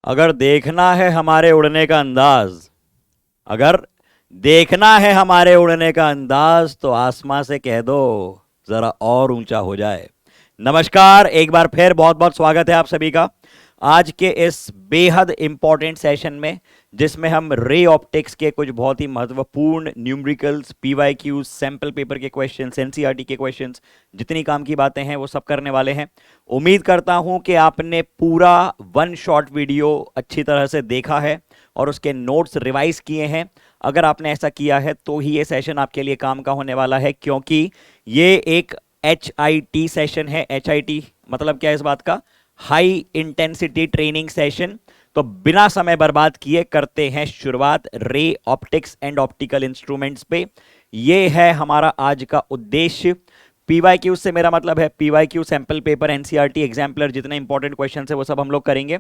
अगर देखना है हमारे उड़ने का अंदाज अगर देखना है हमारे उड़ने का अंदाज तो आसमां से कह दो जरा और ऊंचा हो जाए। नमस्कार, एक बार फिर बहुत बहुत स्वागत है आप सभी का आज के इस बेहद इंपॉर्टेंट सेशन में, जिसमें हम रे ऑप्टिक्स के कुछ बहुत ही महत्वपूर्ण न्यूमेरिकल्स, पीवाईक्यूज, सैंपल पेपर के क्वेश्चंस, एनसीईआरटी के क्वेश्चंस, जितनी काम की बातें हैं वो सब करने वाले हैं। उम्मीद करता हूं कि आपने पूरा वन शॉट वीडियो अच्छी तरह से देखा है और उसके नोट्स रिवाइज किए हैं। अगर आपने ऐसा किया है तो ही ये सेशन आपके लिए काम का होने वाला है, क्योंकि ये एक HIT सेशन है। HIT मतलब क्या है इस बात का? High intensity training session. तो बिना समय बर्बाद किए करते हैं शुरुआत ray optics and optical instruments पे। ये है हमारा आज का उद्देश्य। पीवाईक्यू से मेरा मतलब है PYQ, sample paper, NCERT exemplar, जितने इंपॉर्टेंट क्वेश्चन है वो सब हम लोग करेंगे।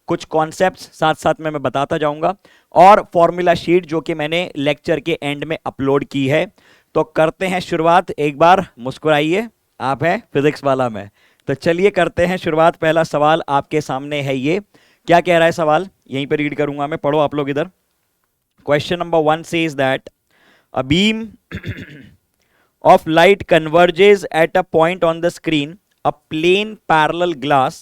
कुछ कॉन्सेप्ट्स साथ साथ में मैं बताता जाऊंगा और फॉर्मूला शीट जो कि मैंने लेक्चर के एंड में अपलोड की है। तो करते हैं शुरुआत। एक बार मुस्कुराइए, आप हैं फिजिक्स वाला में। तो चलिए करते हैं शुरुआत। पहला सवाल आपके सामने है, ये क्या कह रहा है सवाल, यहीं पे रीड करूंगा मैं, पढ़ो आप लोग इधर। Question number 1 says that a beam of light converges at a point on the screen. A plain parallel glass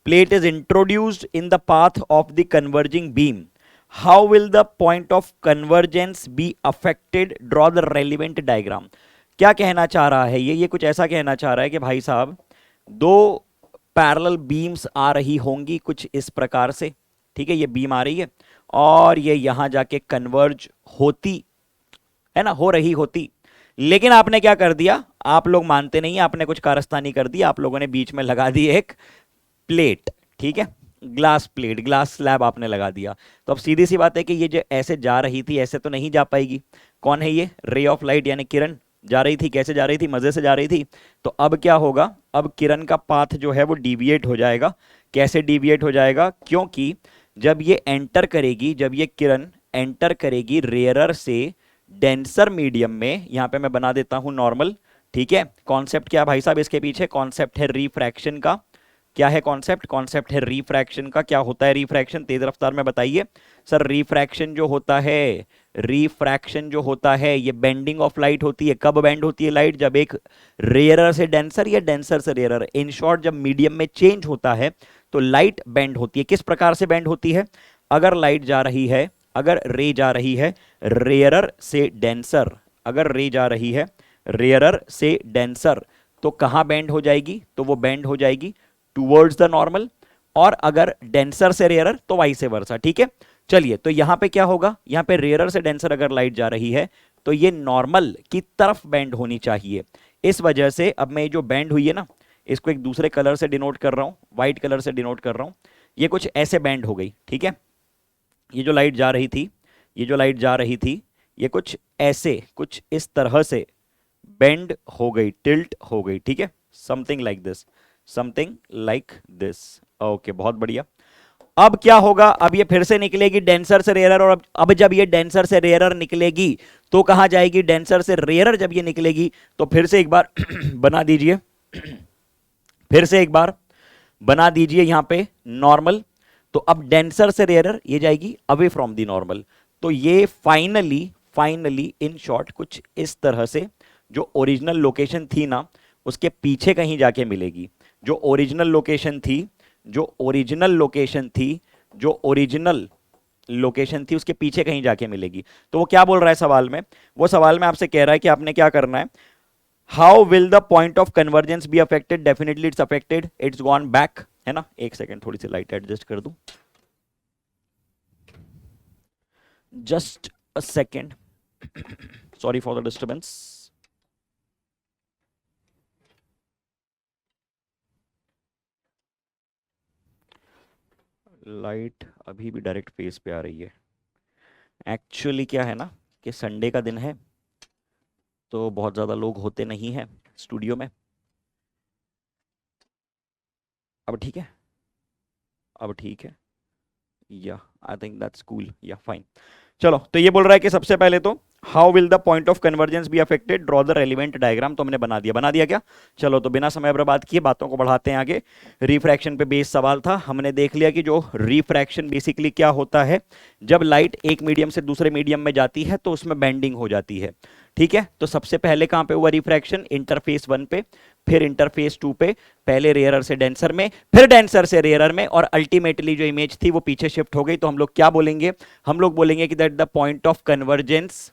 plate is introduced in the path of the converging beam. How will the point of convergence be affected? Draw the relevant diagram. क्या कहना चाह रहा है ये कुछ ऐसा कहना चाह रहा है कि भाई साहब, दो पैरेलल बीम्स आ रही होंगी कुछ इस प्रकार से। ठीक है, ये बीम आ रही है और ये यहां जाके कन्वर्ज होती है ना, हो रही होती। लेकिन आपने क्या कर दिया, आप लोग मानते नहीं, आपने कुछ कारस्तानी कर दी, आप लोगों ने बीच में लगा दी एक प्लेट। ठीक है, ग्लास प्लेट, ग्लास स्लैब आपने लगा दिया। तो अब सीधी सी बात है कि ये जो ऐसे जा रही थी ऐसे तो नहीं जा पाएगी। कौन है ये? रे ऑफ लाइट यानी किरण जा रही थी। कैसे जा रही थी? मजे से जा रही थी। तो अब क्या होगा, अब किरण का पाथ जो है वो डिविएट हो जाएगा। कैसे डिविएट हो जाएगा? क्योंकि जब ये एंटर करेगी, जब ये किरण एंटर करेगी रेयरर से डेंसर मीडियम में, यहां पे मैं बना देता हूं नॉर्मल। ठीक है, कॉन्सेप्ट क्या भाई साहब इसके पीछे? कॉन्सेप्ट है रिफ्रैक्शन का। क्या है कॉन्सेप्ट? कॉन्सेप्ट है रिफ्रैक्शन का। क्या होता है रिफ्रैक्शन? तेज रफ्तार में बताइए सर। रिफ्रैक्शन जो होता है, रिफ्रैक्शन जो होता है, ये बेंडिंग ऑफ लाइट होती है। कब बेंड होती है लाइट? जब एक रेयरर से डेंसर या डेंसर से रेयरर, इन शॉर्ट जब मीडियम में चेंज होता है तो लाइट बेंड होती है। किस प्रकार से बेंड होती है? अगर लाइट जा रही है, अगर रे जा रही है रेयरर से डेंसर, अगर रे जा रही है रेयरर से डेंसर, तो कहां बेंड हो जाएगी? तो वो बेंड हो जाएगी टूवर्ड्स द नॉर्मल। और अगर डेंसर से रेयरर तो वाइस वर्सा। ठीक है, चलिए तो यहां पे क्या होगा, यहां पे रेयरर से डेंसर अगर लाइट जा रही है तो ये नॉर्मल की तरफ बेंड होनी चाहिए। इस वजह से अब मैं जो बेंड हुई है ना, इसको एक दूसरे कलर से डिनोट कर रहा हूं, व्हाइट कलर से डिनोट कर रहा हूं। ये कुछ ऐसे बेंड हो गई। ठीक है, ये जो लाइट जा रही थी, ये जो लाइट जा रही थी, ये कुछ ऐसे, कुछ इस तरह से बेंड हो गई, टिल्ट हो गई। ठीक है, something like this, something like this. Okay, बहुत बढ़िया। अब क्या होगा, अब ये फिर से निकलेगी डेंसर से रेयरर, और अब जब ये डेंसर से रेयरर निकलेगी तो कहां जाएगी? डेंसर से रेयरर जब ये निकलेगी तो फिर से एक बार बना दीजिए, फिर से एक बार बना दीजिए यहां पे नॉर्मल। तो अब डेंसर से रेयरर ये जाएगी अवे फ्रॉम दी नॉर्मल। तो ये फाइनली, फाइनली इन शॉर्ट कुछ इस तरह से जो ओरिजिनल लोकेशन थी ना उसके पीछे कहीं जाके मिलेगी। जो ओरिजिनल लोकेशन थी, जो ओरिजिनल लोकेशन थी, जो ओरिजिनल लोकेशन थी उसके पीछे कहीं जाके मिलेगी। तो वो क्या बोल रहा है सवाल में? वो सवाल में आपसे कह रहा है कि आपने क्या करना है, how will the point of convergence be affected? Definitely it's affected, it's gone back, है ना। एक सेकेंड, थोड़ी सी लाइट एडजस्ट कर दूं, just a second, sorry for the disturbance. Light अभी भी डायरेक्ट फेस पे आ रही है। एक्चुअली क्या है ना कि संडे का दिन है तो बहुत ज़्यादा लोग होते नहीं हैं स्टूडियो में। अब ठीक है, अब ठीक है, या आई थिंक दैट्स कूल, या फाइन। चलो, तो ये बोल रहा है कि सबसे पहले तो how will the point of convergence be affected, draw the relevant diagram. तो हमने बना दिया क्या? चलो, तो बिना समय बर्बाद किए बातों को बढ़ाते हैं आगे। रिफ्रैक्शन पे बेस सवाल था, हमने देख लिया कि जो रिफ्रैक्शन बेसिकली क्या होता है, जब लाइट एक मीडियम से दूसरे मीडियम में जाती है तो उसमें बेंडिंग हो जाती है। ठीक है, तो सबसे पहले कहां पे हुआ रिफ्रैक्शन? इंटरफेस 1 पे, फिर इंटरफेस 2 पे, पहले रेयरर से डेंसर में, फिर डेंसर से रेयरर में, और अल्टीमेटली जो इमेज थी वो पीछे शिफ्ट हो गई। तो हम लोग क्या बोलेंगे? हम लोग बोलेंगे कि that the point of convergence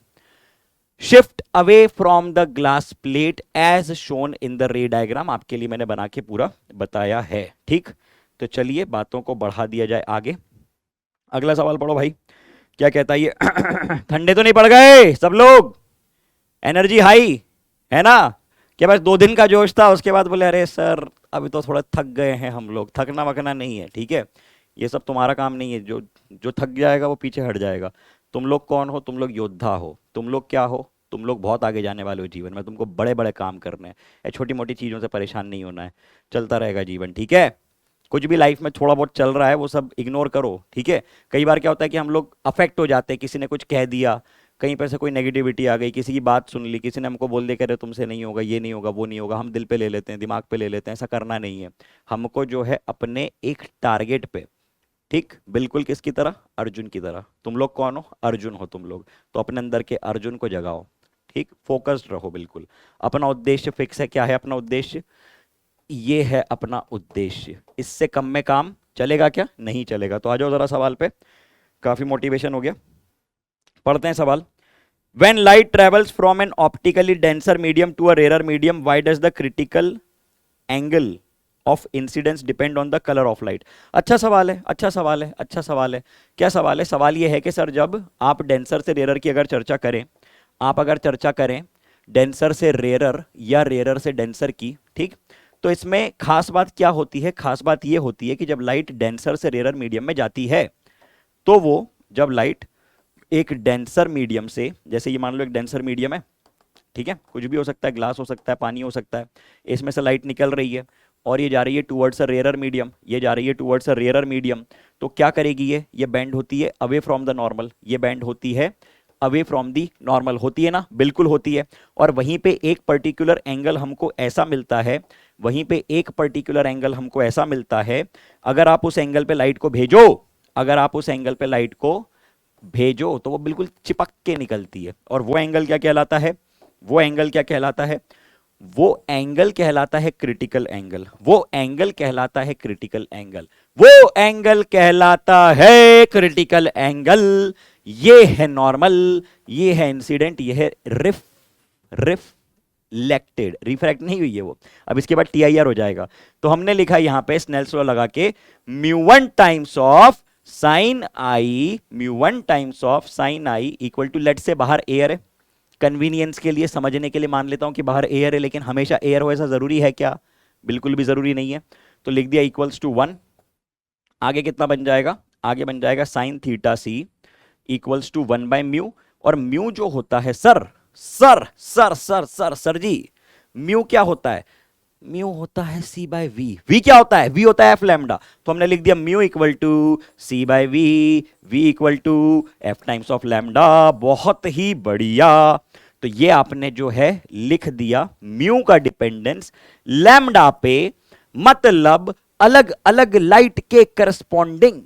shift away from the glass plate as shown in the ray diagram. आपके लिए मैंने बना के पूरा बताया है। ठीक, तो चलिए बातों को बढ़ा दिया जाए आगे। अगला सवाल पढ़ो भाई, क्या कहता है ये? ठंडे तो नहीं पड़ गए सब लोग? एनर्जी हाई है ना? क्या बस 2 दिन का जोश था, उसके बाद बोले अरे सर अभी तो थोड़ा थक गए हैं हम लोग। थकना वकना नहीं है, ठीक है? ये सब तुम्हारा काम नहीं है। जो जो थक जाएगा वो पीछे हट जाएगा। तुम लोग कौन हो? तुम लोग योद्धा हो। तुम लोग क्या हो? तुम लोग बहुत आगे जाने वाले हो जीवन में। तुमको बड़े बड़े काम करने हैं, छोटी मोटी चीज़ों से परेशान नहीं होना है। चलता रहेगा जीवन, ठीक है? कुछ भी लाइफ में थोड़ा बहुत चल रहा है वो सब इग्नोर करो, ठीक है? कई बार क्या होता है कि हम लोग अफेक्ट हो जाते हैं, किसी ने कुछ कह दिया, कहीं पर से कोई नेगेटिविटी आ गई, किसी की बात सुन ली, किसी ने हमको बोल दिया कि अरे तुमसे नहीं होगा, ये नहीं होगा, वो नहीं होगा, हम दिल पे ले लेते हैं, दिमाग पे ले लेते हैं। ऐसा करना नहीं है। हमको जो है अपने एक टारगेट पे, ठीक, बिल्कुल किसकी तरह? अर्जुन की तरह। तुम लोग कौन हो? अर्जुन हो तुम लोग। तो अपने अंदर के अर्जुन को जगाओ, ठीक, फोकस्ड रहो बिल्कुल। अपना उद्देश्य फिक्स है। क्या है अपना उद्देश्य? ये है अपना उद्देश्य। इससे कम में काम चलेगा क्या? नहीं चलेगा। तो आ जाओ जरा सवाल पे, काफी मोटिवेशन हो गया। पढ़ते हैं सवाल। When light travels from an optically denser medium to a rarer medium, why does the critical angle of incidence depend on the color of light? अच्छा सवाल है, अच्छा सवाल है, अच्छा सवाल है। क्या सवाल है? सवाल ये है कि सर जब आप डेंसर से रेयर की अगर चर्चा करें, आप अगर चर्चा करें डेंसर से रेयर या रेयर से डेंसर की, ठीक, तो इसमें खास बात क्या होती है? खास बात ये होती है कि जब लाइट डेंसर से रेयर मीडियम में जाती है, तो वो जब लाइट एक डेंसर मीडियम से, जैसे ये मान लो एक डेंसर मीडियम है, ठीक है, कुछ भी हो सकता है, ग्लास हो सकता है, पानी हो सकता है, इसमें से लाइट निकल रही है और ये जा रही है टुवर्ड्स अ रेयर मीडियम, ये जा रही है टुवर्ड्स अ रेयर मीडियम। तो क्या करेगी? ये बैंड होती है अवे फ्रॉम द नॉर्मल, ये बैंड होती है अवे फ्रॉम दी नॉर्मल, होती है ना? बिल्कुल होती है। और वहीं पे एक पर्टिकुलर एंगल हमको ऐसा मिलता है, वहीं पे एक पर्टिकुलर एंगल हमको ऐसा मिलता है, अगर आप उस एंगल पे लाइट को भेजो, अगर आप उस एंगल पे लाइट को भेजो तो वो बिल्कुल चिपक के निकलती है। और वो एंगल क्या कहलाता है? वो एंगल क्या कहलाता है? वो एंगल कहलाता है क्रिटिकल एंगल। वो एंगल कहलाता है क्रिटिकल एंगल। वो एंगल कहलाता है क्रिटिकल एंगल। ये है नॉर्मल, ये है इंसिडेंट, ये है रिफ्लेक्टेड। रिफ्रैक्ट नहीं हुई है वो। अब इसके बाद टीआईआर हो जाएगा। तो हमने लिखा यहां पे स्नेल्स लॉ लगा के, μ1 times of sine i, μ1 times of sine i equal to, let say बाहर एयर है, कन्वीनियंस के लिए, समझने के लिए मान लेता हूं कि बाहर एयर है, लेकिन हमेशा एयर हो ऐसा जरूरी है क्या? बिल्कुल भी जरूरी नहीं है। तो लिख दिया इक्वल्स टू 1। आगे कितना बन जाएगा? आगे बन जाएगा sine theta C equals to 1/μ। और म्यू जो होता है, सर जी, म्यू क्या होता है? म्यू होता है c/v। v क्या होता है? v होता है एफ लैम्डा। तो हमने लिख दिया mu equal to c/v, v equal to F times of lambda. बहुत ही बढ़िया। तो ये आपने जो है लिख दिया म्यू का डिपेंडेंस लैम्डा पे, मतलब अलग अलग लाइट के करस्पॉन्डिंग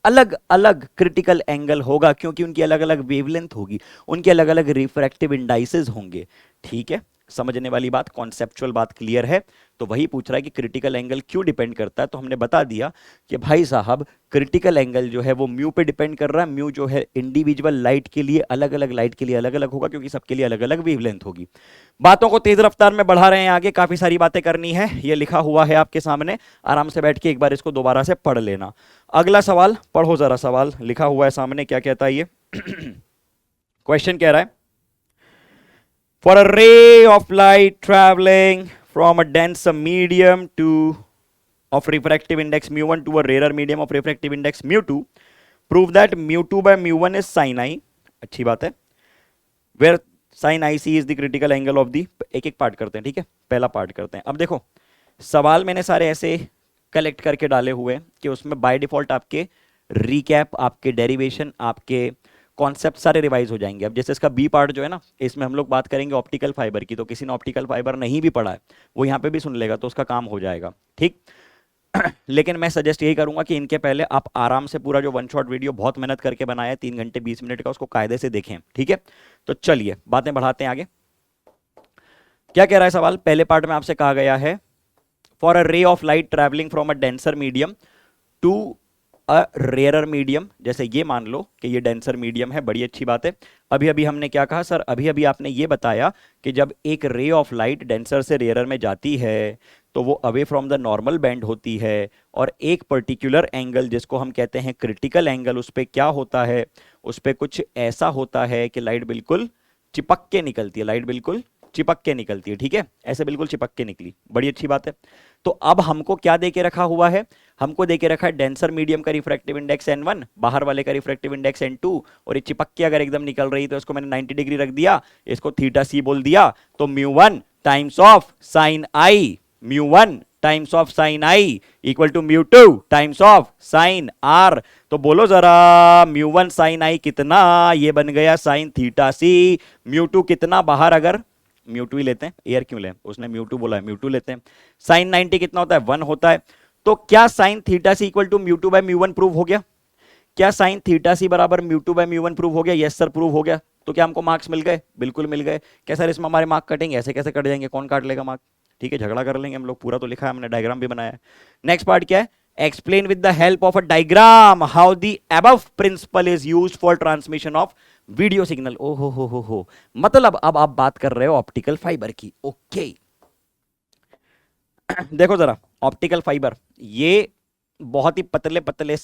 अलग अलग क्रिटिकल एंगल होगा, क्योंकि उनकी अलग अलग वेवलेंथ होगी, उनके अलग अलग रिफ्रैक्टिव इंडाइसेस होंगे। ठीक है, समझने वाली बात, कॉन्सेप्चुअल बात क्लियर है? तो वही पूछ रहा है कि क्रिटिकल एंगल क्यों डिपेंड करता है। तो हमने बता दिया कि भाई साहब क्रिटिकल एंगल जो है वो म्यू पे डिपेंड कर रहा है। म्यू जो है इंडिविजुअल लाइट के लिए, अलग अलग लाइट के लिए अलग अलग होगा, क्योंकि सबके लिए अलग अलग वेवलेंथ होगी। बातों को तेज रफ्तार में बढ़ा रहे हैं आगे, काफी सारी बातें करनी है। ये लिखा हुआ है आपके सामने, आराम से बैठ के एक बार इसको दोबारा से पढ़ लेना। अगला सवाल पढ़ो जरा, सवाल लिखा हुआ है सामने, क्या कहता है ये? क्वेश्चन कह रहा है, for a ray of light traveling from a denser medium to of refractive index mu1 to a rarer medium of refractive index mu2, prove that mu2 by mu1 is sin I। अच्छी बात है। where sin IC is the critical angle of the, एक एक part करते हैं, ठीक है? पहला पार्ट करते हैं। अब देखो सवाल मैंने सारे ऐसे कलेक्ट करके डाले हुए कि उसमें बाय डिफॉल्ट आपके रिकैप, आपके डेरिवेशन, आपके कॉन्सेप्ट सारे रिवाइज हो जाएंगे। अब जैसे इसका बी पार्ट जो है ना, इसमें हम लोग बात करेंगे ऑप्टिकल फाइबर की, तो किसी ने ऑप्टिकल फाइबर नहीं भी पढ़ा है वो यहाँ पे भी सुन लेगा तो उसका काम हो जाएगा, ठीक। लेकिन मैं सजेस्ट यही करूंगा कि इनके पहले आप आराम से पूरा जो वन शॉट वीडियो बहुत मेहनत करके बनाया है 3 घंटे 20 मिनट का, उसको कायदे से देखें, ठीक है। तो चलिए बातें बढ़ाते हैं आगे। क्या कह रहा है सवाल, पहले पार्ट में आपसे कहा गया है for a ray of light travelling from a denser medium to a rarer medium, जैसे ये मान लो कि ये डेंसर मीडियम है, बड़ी अच्छी बात है। अभी अभी हमने क्या कहा सर, अभी अभी आपने ये बताया कि जब एक रे ऑफ लाइट डेंसर से रेयरर में जाती है तो वो away from the normal band होती है, और एक पर्टिकुलर एंगल जिसको हम कहते हैं क्रिटिकल एंगल, उस पर क्या होता है, उस पर कुछ ऐसा होता है कि लाइट बिल्कुल चिपक के निकलती है, लाइट बिल्कुल चिपक के निकलती है, ठीक है, ऐसे बिल्कुल चिपक के निकली, बड़ी अच्छी बात है। तो अब हमको क्या देके रखा हुआ है, हमको देके रखा है डेंसर मीडियम का रिफ्रैक्टिव इंडेक्स n1, बाहर वाले का रिफ्रैक्टिव इंडेक्स n2, और ये चिपक के अगर एकदम निकल रही तो इसको मैंने 90 डिग्री रख दिया, इसको थीटा सी बोल दिया, तो μ1 times of sine i, μ1 times of sine i equal to μ2 times of sine r. तो बोलो जरा μ1 साइन आई कितना, ये बन गया साइन थीटा सी, μ2 कितना, बाहर अगर μ2 ही लेते हैं, एयर क्यों लें, उसने μ2 बोला है, μ2 लेते हैं। साइन 90 कितना होता है, 1 होता है। तो क्या sine theta C equal to μ2 by μ1 prove हो गया, क्या साइन थीटा सी बराबर μ2 बाय μ1 प्रूव हो गया, यस सर प्रूव हो गया। तो क्या हमको मार्क्स मिल गए, बिल्कुल मिल गए। क्या सर इसमें हमारे मार्क कटेंगे, ऐसे कैसे कट जाएंगे, कौन काट लेगा मार्क, ठीक है, झगड़ा कर लेंगे हम लोग, पूरा तो लिखा है हमने, डायग्राम भी बनाया है। नेक्स्ट पार्ट क्या है, explain with the help of a diagram how the above principle is used for transmission of video signal. ओ हो, मतलब अब आप बात कर रहे हो ऑप्टिकल फाइबर की, ओके। देखो जरा ऑप्टिकल फाइबर, ये बहुत ही पतले पतले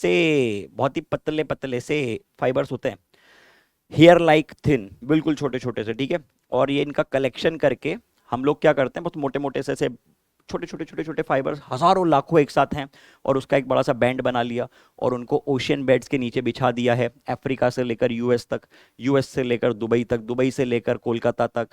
से फाइबर्स होते हैं, हेयर लाइक थिन, बिल्कुल छोटे छोटे से, ठीक है। और ये इनका कलेक्शन करके हम लोग क्या करते हैं, बहुत मोटे मोटे से छोटे छोटे फाइबर्स हजारों लाखों एक साथ हैं, और उसका एक बड़ा सा बैंड बना लिया और उनको ओशियन बेड्स के नीचे बिछा दिया है, अफ्रीका से लेकर यूएस तक, यूएस से लेकर दुबई तक, दुबई से लेकर कोलकाता तक,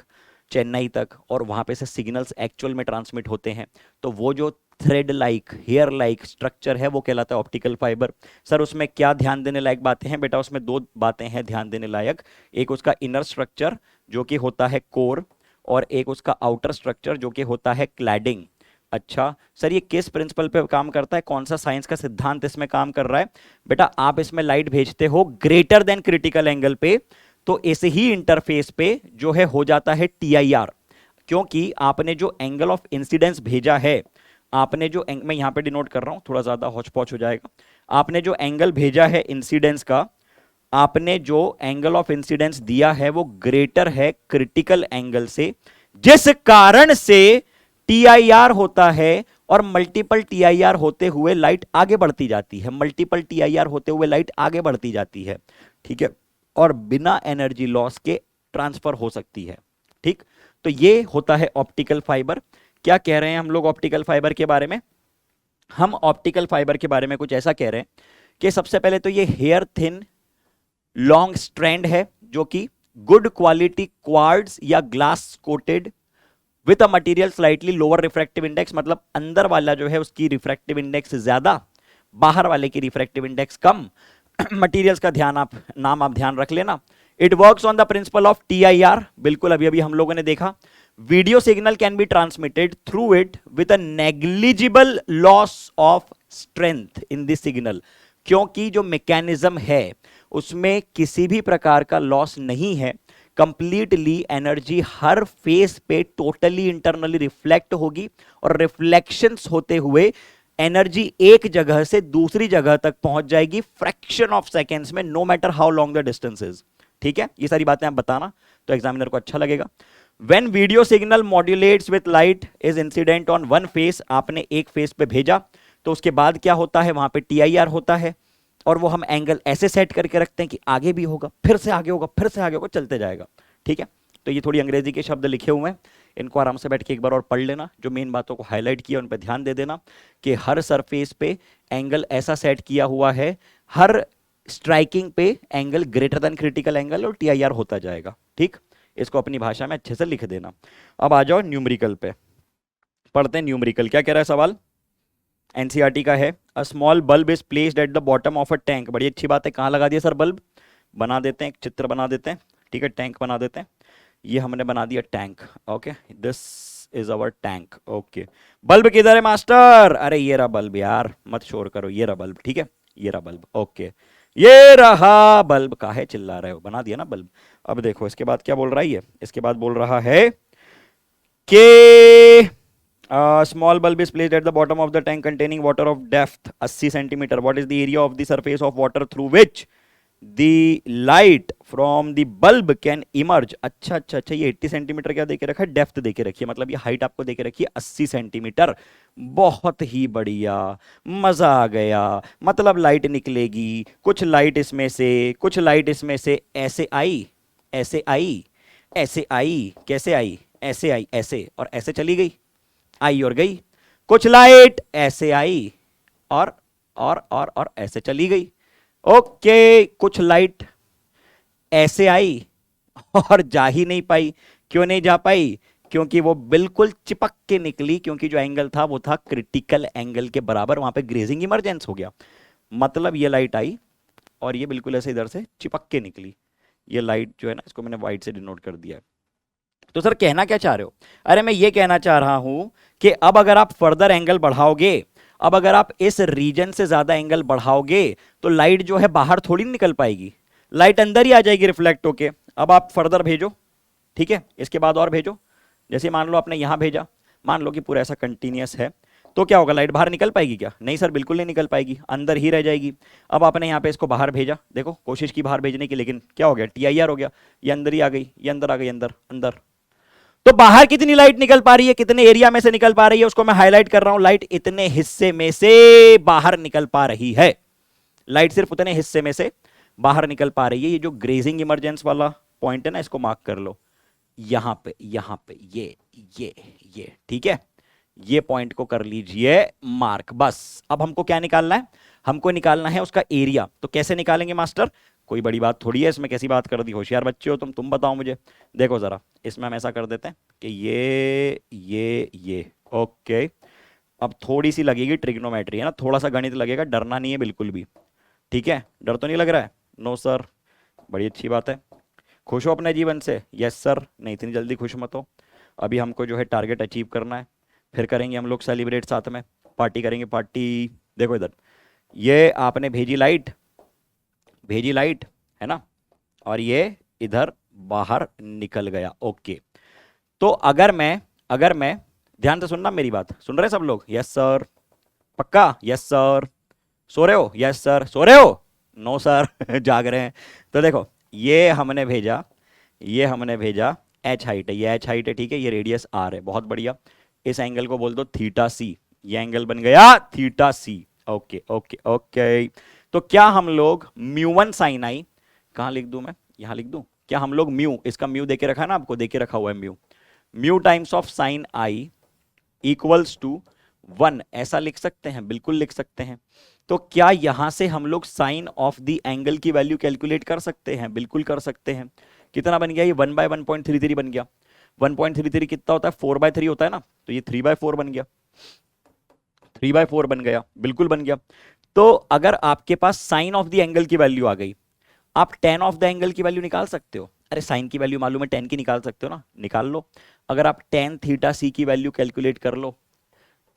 चेन्नई तक, और वहां पे से सिग्नल्स एक्चुअल में ट्रांसमिट होते हैं। तो वो जो thread like hair like structure है वो कहलाता है ऑप्टिकल फाइबर। सर उसमें क्या ध्यान देने लायक बातें हैं, बेटा उसमें 2 बातें हैं ध्यान देने लायक, एक उसका इनर स्ट्रक्चर जो कि होता है कोर, और एक उसका आउटर स्ट्रक्चर जो कि होता है क्लैडिंग। अच्छा सर ये किस प्रिंसिपल पे काम करता है, कौन सा साइंस का सिद्धांत इसमें काम कर रहा है, बेटा आप इसमें लाइट भेजते हो ग्रेटर देन क्रिटिकल एंगल पे, तो इस ही इंटरफेस पे जो है हो जाता है TIR, क्योंकि आपने जो एंगल ऑफ इंसिडेंस भेजा है, आपने जो मैं यहां पे डिनोट कर रहा हूं, थोड़ा ज्यादा हौच पौच हो जाएगा, आपने जो एंगल भेजा है इंसिडेंस का, आपने जो एंगल ऑफ इंसिडेंस दिया है वो ग्रेटर है क्रिटिकल एंगल से, जिस कारण से TIR होता है, और मल्टीपल TIR होते हुए लाइट आगे बढ़ती जाती है, मल्टीपल TIR होते हुए लाइट आगे बढ़ती जाती है, ठीक है, और बिना एनर्जी लॉस के ट्रांसफर हो सकती है, ठीक। तो ये होता है ऑप्टिकल फाइबर। क्या कह रहे हैं हम लोग ऑप्टिकल फाइबर के बारे में, हम ऑप्टिकल फाइबर के बारे में कुछ ऐसा कह रहे हैं कि सबसे पहले तो ये हेयर थिन लॉन्ग स्ट्रैंड है, जो कि गुड क्वालिटी क्वार्ट्ज या glass coated with a material slightly lower refractive index, मतलब अंदर वाला जो है उसकी रिफ्रैक्टिव इंडेक्स ज्यादा, बाहर वाले की रिफ्रैक्टिव इंडेक्स कम। मटेरियल्स का नाम आप ध्यान रख लेना। It works on the principle of TIR, बिल्कुल अभी अभी हम लोगों ने देखा। Video signal can be transmitted through it with a negligible loss of strength in this signal, क्योंकि जो मैकेनिज्म है उसमें किसी भी प्रकार का लॉस नहीं है, कंप्लीटली एनर्जी हर फेस पे टोटली इंटरनली रिफ्लेक्ट होगी, और रिफ्लेक्शंस होते हुए एनर्जी एक जगह से दूसरी जगह तक पहुंच जाएगी फ्रैक्शन ऑफ सेकेंड्स में, no matter how long the distance is, ठीक है। ये सारी बातें आप बताना तो एग्जामिनर को अच्छा लगेगा। When video signal modulates with light is incident on one face, आपने एक फेस पे भेजा तो उसके बाद क्या होता है, वहां पे TIR होता है, और वो हम एंगल ऐसे सेट करके रखते हैं कि आगे भी होगा, फिर से आगे होगा, फिर से आगे होगा, चलते जाएगा, ठीक है। तो ये थोड़ी अंग्रेजी के शब्द लिखे हुए हैं, इनको आराम से बैठ के एक बार और पढ़ लेना, जो मेन बातों को हाईलाइट किया उन पर ध्यान दे देना कि हर सरफेस पे एंगल ऐसा सेट किया हुआ है, हर स्ट्राइकिंग पे angle greater than critical angle, और TIR होता जाएगा, ठीक। इसको अपनी भाषा में अच्छे से लिख देना। अब आ जाओ न्यूमेरिकल पे, पढ़ते हैं न्यूमेरिकल। क्या कह रहा है सवाल, NCERT का है। A small bulb is placed at the bottom of a tank, बड़ी अच्छी बात है, कहां लगा दिया सर बल्ब, बना देते हैं, एक चित्र बना देते हैं, ठीक है, टैंक बना देते हैं। ये हमने बना दिया tank, okay, this is our tank, okay. Bulb किधर है मास्टर? अरे ये रहा बल्ब यार, मत शोर करो, ये रहा बल्ब, ठीक है, ये रहा बल्ब, ओके, ये रहा बल्ब। काहे चिल्ला रहे हो, बना दिया ना बल्ब। अब देखो इसके बाद क्या बोल रहा है ये, इसके बाद बोल रहा है कि small bulb is placed at the bottom of the tank containing water of depth 80 centimeter. What is the area of the surface of water through which the light from the bulb can emerge? अच्छा अच्छा अच्छा, ये 80 centimetre क्या देके रखा है? Depth देके रखी है, मतलब ये हाइट आपको देके रखी है 80 सेंटीमीटर। बहुत ही बढ़िया, मजा आ गया। मतलब लाइट निकलेगी, कुछ लाइट इसमें से, कुछ लाइट इसमें से ऐसे आई, ऐसे आई, ऐसे आई, कैसे आई? ऐसे आई, ऐसे, और ऐसे चली गई, आई और गई। कुछ लाइट ऐसे आई और ऐसे चली गई, ओके। कुछ लाइट ऐसे आई और जा ही नहीं पाई। क्यों नहीं जा पाई? क्योंकि वो बिल्कुल चिपक के निकली, क्योंकि जो एंगल था वो था क्रिटिकल एंगल के बराबर, वहां पे ग्रेजिंग इमरजेंस हो गया। मतलब ये लाइट आई और ये बिल्कुल ऐसे इधर से चिपक के निकली। ये लाइट जो है ना, इसको मैंने व्हाइट से डिनोट कर दिया है। तो सर कहना क्या चाह रहे हो? अरे मैं ये कहना चाह रहा हूं कि अब अगर आप फर्दर एंगल बढ़ाओगे, अब अगर आप इस रीजन से ज्यादा एंगल बढ़ाओगे तो लाइट जो है बाहर थोड़ी निकल पाएगी, लाइट अंदर ही आ जाएगी रिफ्लेक्ट होके। अब आप फर्दर भेजो, ठीक है, इसके बाद और भेजो। जैसे मान लो आपने यहां भेजा, मान लो कि पूरा ऐसा कंटिन्यूअस है, तो क्या होगा? लाइट बाहर निकल पाएगी क्या? नहीं सर, बिल्कुल नहीं निकल पाएगी, अंदर ही रह जाएगी। अब आपने यहाँ पे इसको बाहर भेजा, देखो कोशिश की बाहर भेजने की, लेकिन क्या हो गया? TIR हो गया, ये अंदर ही आ गई, ये अंदर आ गई, अंदर अंदर। तो बाहर कितनी लाइट निकल पा रही है, कितने एरिया में से निकल पा रही है, उसको मैं हाईलाइट कर रहा हूं। लाइट इतने हिस्से में से बाहर निकल पा रही है, लाइट सिर्फ उतने हिस्से में से बाहर निकल पा रही है। ये जो ग्रेजिंग इमरजेंस वाला पॉइंट है ना, इसको मार्क कर लो, यहां पे, यहां पे, ये ठीक है, ये पॉइंट को कर लीजिए मार्क। बस अब हमको क्या निकालना है? हमको निकालना है उसका एरिया। तो कैसे निकालेंगे मास्टर? कोई बड़ी बात थोड़ी है इसमें, कैसी बात कर दी, होशियार बच्चे हो तुम बताओ मुझे। देखो जरा, इसमें हम ऐसा कर देते हैं कि ये ओके। अब थोड़ी सी लगेगी ट्रिग्नोमेट्री, है ना, थोड़ा सा गणित लगेगा, डरना नहीं है बिल्कुल भी, ठीक है? डर तो नहीं लग रहा है? नो सर, बड़ी अच्छी बात है। खुश हो अपने जीवन से? Yes sir. नहीं, इतनी जल्दी खुश मत हो, अभी हमको जो है टारगेट अचीव करना है, फिर करेंगे हम लोग सेलिब्रेट साथ में, पार्टी करेंगे, पार्टी। देखो इधर, ये आपने भेजी लाइट, भेजी लाइट, है ना, और ये इधर बाहर निकल गया, ओके। तो अगर मैं ध्यान से सुनना मेरी बात, सुन रहे सब लोग? यस सर, पक्का? Yes sir. सो रहे हो? Yes sir. सो रहे हो? नो सर जाग रहे हैं। तो देखो, ये हमने भेजा, ये हमने भेजा, एच हाइट है, ये एच हाइट है, ठीक है, ये रेडियस आर है, बहुत बढ़िया। इस एंगल को बोल दो थीटा सी, ये एंगल बन गया थीटा सी, ओके ओके ओके। तो क्या हम लोग म्यू1 साइन आई, कहां लिख दूं मैं? यहां लिख दूं क्या? हम लोग म्यू, इसका म्यू देके रखा है ना आपको, देके रखा हुआ है mu, mu times of sine i equals to 1, ऐसा लिख सकते हैं? बिल्कुल लिख सकते हैं। तो क्या यहां से हम लोग साइन ऑफ द एंगल की वैल्यू कैलकुलेट कर सकते हैं? बिल्कुल कर सकते हैं। कितना बन गया? ये 1/1.33 बन गया। 1.33 कितना होता है? 4/3 होता है ना, तो ये 3/4 बन गया, 3/4 बन गया, बिल्कुल बन गया। तो अगर आपके पास साइन ऑफ द एंगल की वैल्यू आ गई, आप टेन ऑफ द एंगल की वैल्यू निकाल सकते हो। अरे साइन की वैल्यू मालूम है, टेन की निकाल सकते हो ना, निकाल लो। अगर आप टेन थीटा सी की वैल्यू कैलकुलेट कर लो,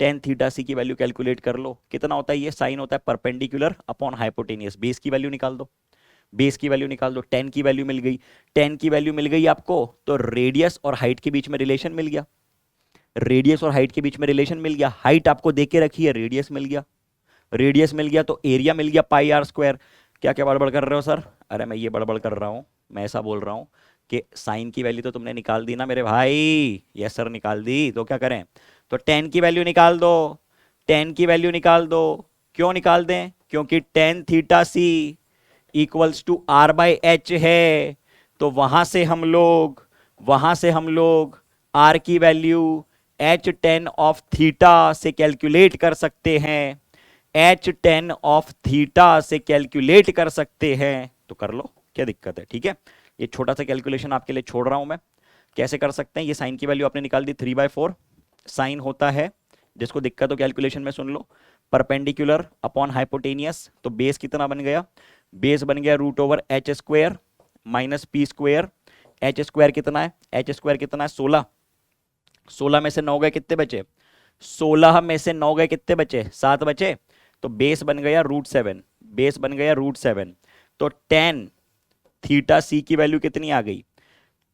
टेन थीटा सी की वैल्यू कैलकुलेट कर लो, कितना होता है? ये साइन होता है परपेंडिकुलर अपॉन हाइपोटेनियस। बेस की वैल्यू निकाल दो, बेस की वैल्यू निकाल दो, 10 की वैल्यू मिल गई, 10 की वैल्यू मिल गई आपको, तो रेडियस और हाइट के बीच में रिलेशन मिल गया, रेडियस और हाइट के बीच में रिलेशन मिल गया। हाइट आपको दे के रखी है, रेडियस मिल गया, रेडियस मिल गया, तो एरिया मिल गया पाई आर स्क्वायर। क्या क्या बड़बड़ कर रहे हो सर? अरे मैं ये बड़बड़ कर रहा हूं, मैं ऐसा बोल रहा हूं कि साइन की वैल्यू तो तुमने निकाल दी ना मेरे भाई? यस सर निकाल दी, तो क्या करें? तो 10 की वैल्यू निकाल दो, 10 की वैल्यू निकाल दो। क्यों निकाल दें? क्योंकि tan theta C equals to R/H है। तो वहां से हम लोग R की value H tan of theta से कैलकुलेट कर सकते हैं, H tan ऑफ थीटा से कैलकुलेट कर सकते हैं। तो कर लो, क्या दिक्कत है? ठीक है, ये छोटा सा कैलकुलेशन आपके लिए छोड़ रहा हूं मैं, कैसे कर सकते हैं। ये साइन की वैल्यू आपने निकाल दी 3/4, साइन होता है, जिसको दिक्कत हो कैलकुलेशन में सुन लो, परपेंडिकुलर अपॉन हाइपोटेनियस। तो बेस कितना बन गया? बेस बन गया root over H square minus P square. H square कितना है, एच स्क्वायर कितना है 16। 16 में से 9 गए कितने बचे, 16 में से 9 गए कितने बचे, 7 बचे। तो बेस बन गया √7, बेस बन गया √7। तो टेन थीटा सी की वैल्यू कितनी आ गई,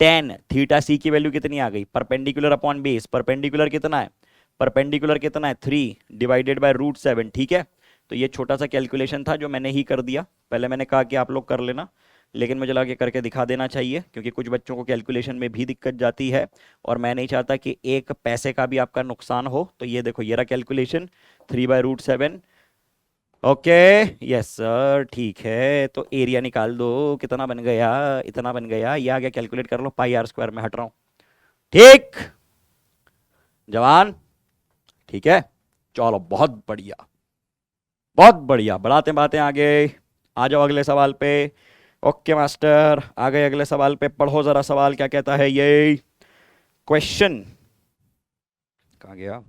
टेन थीटा सी की वैल्यू कितनी आ गई, परपेंडिकुलर अपॉन बेस। परपेंडिकुलर कितना है, परपेंडिकुलर कितना है 3 डिवाइडेड बाय √7। ठीक है, तो ये छोटा सा कैलकुलेशन था जो मैंने ही कर दिया। पहले मैंने कहा कि आप लोग कर लेना, लेकिन मुझे लगा कि करके दिखा देना चाहिए, क्योंकि कुछ बच्चों को कैलकुलेशन में भी दिक्कत जाती है और मैं नहीं चाहता कि एक पैसे का भी आपका नुकसान हो। तो ये देखो, ये रहा कैलकुलेशन 3/√7। ओके, यस सर, ठीक है। तो एरिया निकाल दो, कितना बन गया, इतना बन गया। ये आ गया, कैलकुलेट कर लो, πr² में हट रहा हूं। ठीक जवान, ठीक है, चलो बहुत बढ़िया, बहुत बढ़िया। बढ़ाते बातें आगे, आ जाओ अगले सवाल पे। ओके मास्टर, आ गए अगले सवाल पे। पढ़ो जरा सवाल क्या कहता है ये क्वेश्चन। कहाँ गया,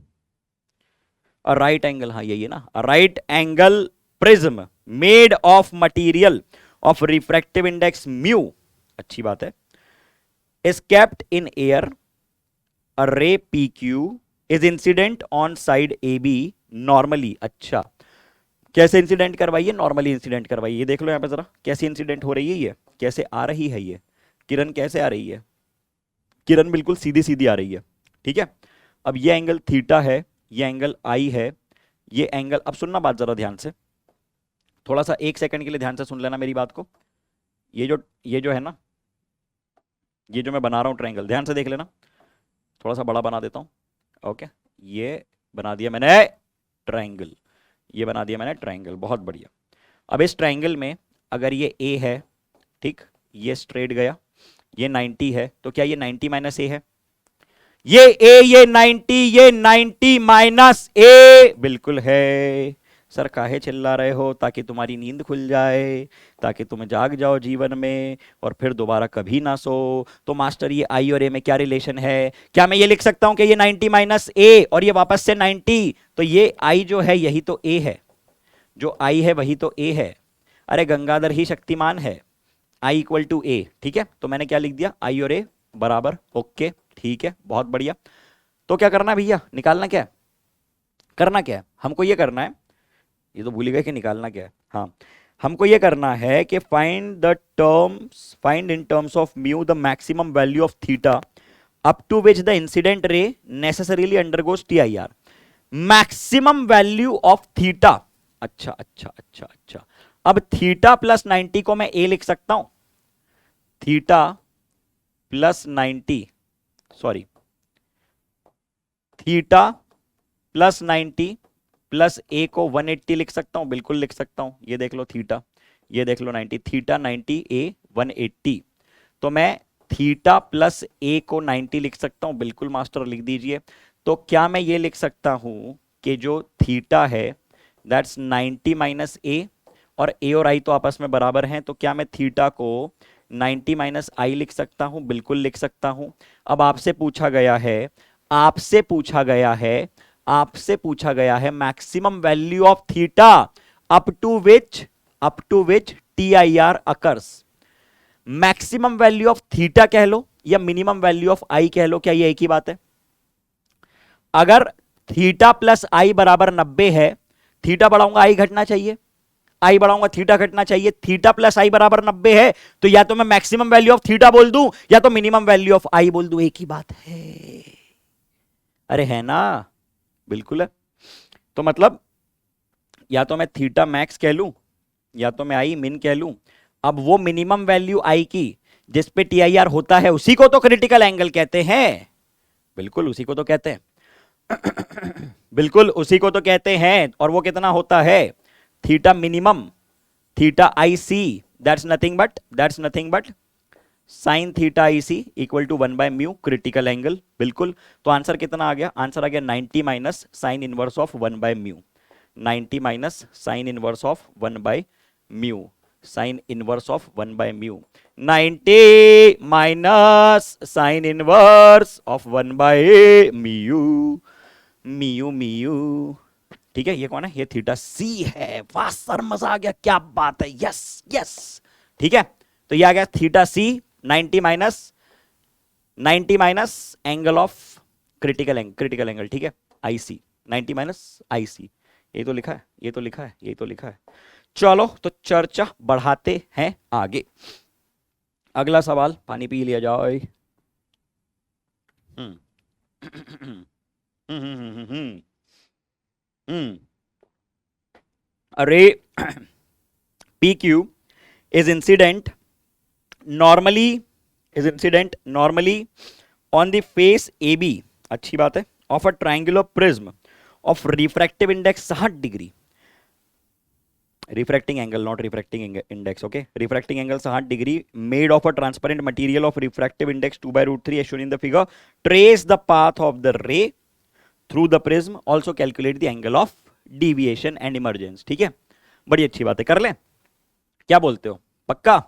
अ राइट एंगल, हाँ यही है ना, a right angle prism made of material of refractive index mu, अच्छी बात है, is kept in air, a ray P Q is incident on side A B normally. अच्छा, कैसे इंसिडेंट करवाइए, नॉर्मली इंसिडेंट करवाइए। ये देख लो यहाँ पे जरा, कैसे इंसिडेंट हो रही है, ये कैसे आ रही है, ये किरण कैसे आ रही है, किरण बिल्कुल सीधी सीधी आ रही है। ठीक है, अब ये एंगल थीटा है, ये एंगल आई है, ये एंगल, अब सुनना बात जरा ध्यान से, थोड़ा सा 1 सेकंड के लिए ध्यान से सुन लेना मेरी बात को। ये जो है ना, ये जो मैं बना रहा हूँ ट्रायंगल, ध्यान से देख लेना, थोड़ा सा बड़ा बना देता हूँ। ओके, ये बना दिया मैंने ट्रायंगल, ये बना दिया मैंने ट्रायंगल, बहुत बढ़िया। अब इस ट्रायंगल में अगर ये ए है, ठीक, ये स्ट्रेट गया, ये 90 है, तो क्या ये 90 माइनस ए है, ये ए, ये 90, ये 90 माइनस ए, बिल्कुल है। सर काहे चिल्ला रहे हो, ताकि तुम्हारी नींद खुल जाए, ताकि तुम जाग जाओ जीवन में और फिर दोबारा कभी ना सो। तो मास्टर ये आई और ए में क्या रिलेशन है, क्या मैं ये लिख सकता हूं कि ये 90 माइनस ए और ये वापस से 90, तो ये आई जो है यही तो ए है, जो आई है वही तो ए है। अरे गंगाधर ही शक्तिमान है, आई इक्वल टू ए। ठीक है, तो मैंने क्या लिख दिया, आई और ए बराबर, ओके ठीक है, बहुत बढ़िया। तो क्या करना है भैया, निकालना क्या है, करना क्या है, हमको ये करना है, ये तो भूल गए कि निकालना क्या है। हाँ, हमको ये करना है कि find in terms of mu the maximum value of theta up to which the incident ray necessarily undergoes TIR, maximum value of theta. अच्छा अच्छा अच्छा अच्छा, अब थीटा प्लस 90 को मैं ए लिख सकता हूं, theta plus 90, sorry, theta plus 90 plus A को 180 लिख सकता हूं, बिल्कुल लिख सकता हूं। ये देख लो थीटा, ये देख लो 90, थीटा 90, ए 180। तो मैं थीटा प्लस ए को 90 लिख सकता हूं, बिल्कुल मास्टर लिख दीजिए। तो क्या मैं ये लिख सकता हूं कि जो थीटा है दैट्स 90 माइनस ए, और ए और आई तो आपस में बराबर हैं, तो क्या मैं थीटा को 90 माइनस आई लिख सकता हूं, बिल्कुल लिख सकता हूं। अब आपसे पूछा गया है, आपसे पूछा गया है, आपसे पूछा गया है maximum value of theta up to which TIR occurs. Maximum value of theta कह लो या मिनिमम वैल्यू ऑफ आई कह लो, क्या ये एक ही बात है। अगर थीटा प्लस आई बराबर 90 है, थीटा बढ़ाऊंगा आई घटना चाहिए, आई बढ़ाऊंगा थीटा घटना चाहिए, थीटा प्लस आई बराबर 90 है, तो या तो मैं मैक्सिमम वैल्यू ऑफ थीटा बोल दूं या तो मिनिमम वैल्यू ऑफ आई बोल दूं, एक ही बात है। अरे है ना, बिल्कुल है। तो मतलब या तो मैं थीटा मैक्स कह लूं या तो मैं आई मिन कह लूं। अब वो मिनिमम वैल्यू आई की जिस पे TIR होता है उसी को तो क्रिटिकल एंगल कहते हैं, बिल्कुल उसी को तो कहते हैं, बिल्कुल उसी को तो कहते हैं। और वो कितना होता है, theta minimum, theta IC, that's nothing but sine theta IC equal to 1/μ critical angle, बिल्कुल। तो आंसर कितना आ गया, आंसर आ गया 90 minus sine inverse of 1/μ, 90 minus sine inverse of 1/μ, sine inverse of 1/μ, 90 minus sine inverse of 1/μ, mu mu, ठीक है, ये कौन है, ये थीटा सी है। वाह सर मजा आ गया, क्या बात है, यस यस। ठीक है, तो ये आ गया theta C 90 minus angle of critical angle, ठीक है, आईसी 90 माइनस आईसी। ये तो लिखा है, ये तो लिखा है, ये तो लिखा है। चलो तो चर्चा बढ़ाते हैं आगे। अगला सवाल, पानी पी लिया जाए। हम्म हम्म हम्म हम्म हम्म अरे PQ is incident normally on the face AB, अच्छी बात है, of a triangular prism of refractive index 60 degree, refracting angle not refracting index, okay, refracting angle 60 degree made of a transparent material of refractive index 2 by root 3 as shown in the figure. Trace the path of the ray through the prism, also calculate the angle of deviation and emergence। ठीक है, बड़ी अच्छी बात है, कर लें, क्या बोलते हो, पक्का?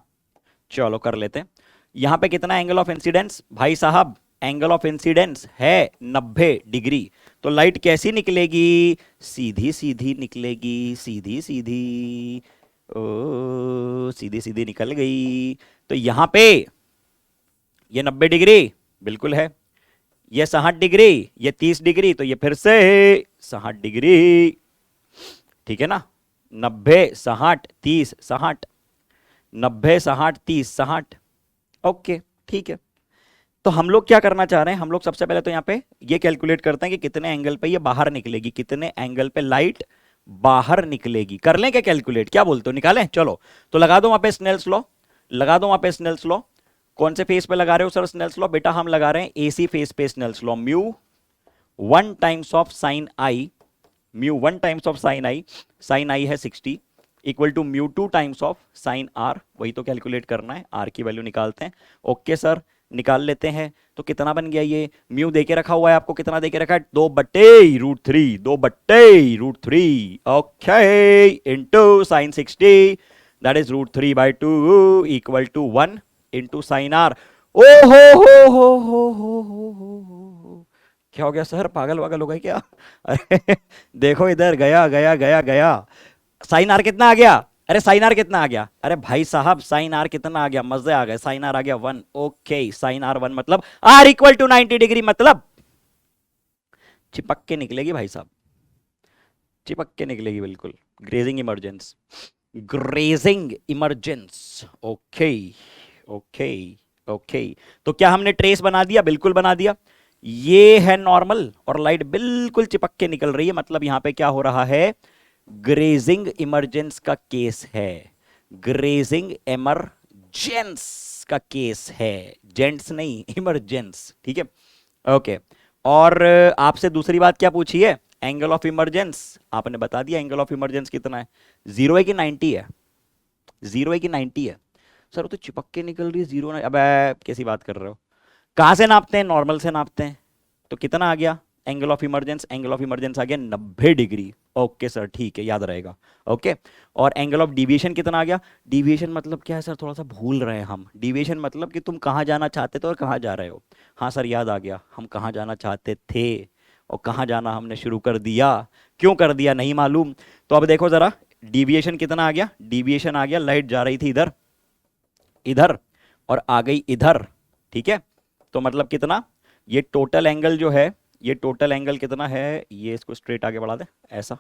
चलो कर लेते हैं। यहां पे कितना एंगल ऑफ इंसिडेंस भाई साहब, एंगल ऑफ इंसिडेंस है 90 डिग्री, तो लाइट कैसी निकलेगी, सीधी सीधी निकलेगी, सीधी सीधी, ओ सीधी सीधी निकल गई। तो यहां पे ये 90 डिग्री बिल्कुल है, ये 60 डिग्री, ये 30 डिग्री, तो ये फिर से 60 डिग्री, ठीक है ना, 90 60 30 60, 90 60 30 60, ओके ठीक है। तो हम लोग क्या करना चाह रहे हैं, हम लोग सबसे पहले तो यहाँ पे ये कैलकुलेट करते हैं कि कितने एंगल पे ये बाहर निकलेगी, कितने एंगल पे लाइट बाहर निकलेगी। कर लें क्या कैलकुलेट, क्या बोलते हो, निकालें? चलो तो लगा दो वहां पे स्नेल्स लॉ, लगा दो वहां पे स्नेल्स लॉ। कौन से फेस पे लगा रहे हो सर स्नेल्स लॉ? बेटा हम लगा रहे हैं एसी फेस पे Snell's law. Mu 1 times of sine i, mu 1 times of sine i है 60, equal to mu 2 times of sine r, वही तो कैलकुलेट करना है, आर की वैल्यू निकालते हैं। ओके सर निकाल लेते हैं। तो कितना बन गया, ये म्यू देके रखा हुआ है आपको, कितना देके रखा है, 2/√3, 2/√3, okay, into sine 60 that is √3/2 equal to 1 into sine r. ओ हो, क्या हो गया सर, पागल वागल हो गए क्या? अरे देखो इधर, गया गया गया गया, साइन आर कितना आ गया, अरे साइन आर कितना आ गया, अरे भाई साहब साइन आर कितना आ गया, मजे आ गए, साइन आर आ गया 1, ओके, साइन आर 1 मतलब आर इक्वल टू 90 डिग्री, मतलब चिपक के निकलेगी भाई साहब, चिपक के निकलेगी बिल्कुल, grazing emergence, grazing emergence, okay okay okay. तो क्या हमने ट्रेस बना दिया? बिल्कुल बना दिया। ये है नॉर्मल और लाइट बिल्कुल चिपक के निकल रही है, मतलब यहां पे क्या हो रहा है, ग्रेजिंग इमरजेंस का केस है, ग्रेजिंग इमरजेंस का केस है, जेंट्स नहीं इमरजेंस, ठीक है, ओके। और आपसे दूसरी बात क्या पूछी है, एंगल ऑफ इमरजेंस, आपने बता दिया एंगल ऑफ इमरजेंस कितना है, 0 है कि 90 है, 0 है कि 90 है? सर वो तो चिपक के निकल रही है, 0 ना, अब कैसी बात कर रहे हो, कहां से नापते हैं, नॉर्मल से नापते हैं, तो कितना आ गया angle of emergence, angle of emergence आ गया 90 डिग्री, ओके सर ठीक है, याद रहेगा, ओके। और एंगल ऑफ डिविएशन कितना आ गया, डिविएशन मतलब क्या है सर, थोड़ा सा भूल रहे हैं हम, डिविएशन मतलब कि तुम कहाँ जाना चाहते थे और कहाँ जा रहे हो, हाँ सर याद आ गया, हम कहाँ जाना चाहते थे और कहाँ जाना हमने शुरू कर दिया, क्यों कर दिया नहीं मालूम। तो अब देखो जरा डिविएशन कितना आ गया, डिविएशन आ गया, लाइट जा रही थी इधर, इधर और आ गई इधर, ठीक है, तो मतलब कितना, ये टोटल एंगल जो है, ये टोटल एंगल कितना है, ये इसको स्ट्रेट आगे बढ़ा दे ऐसा,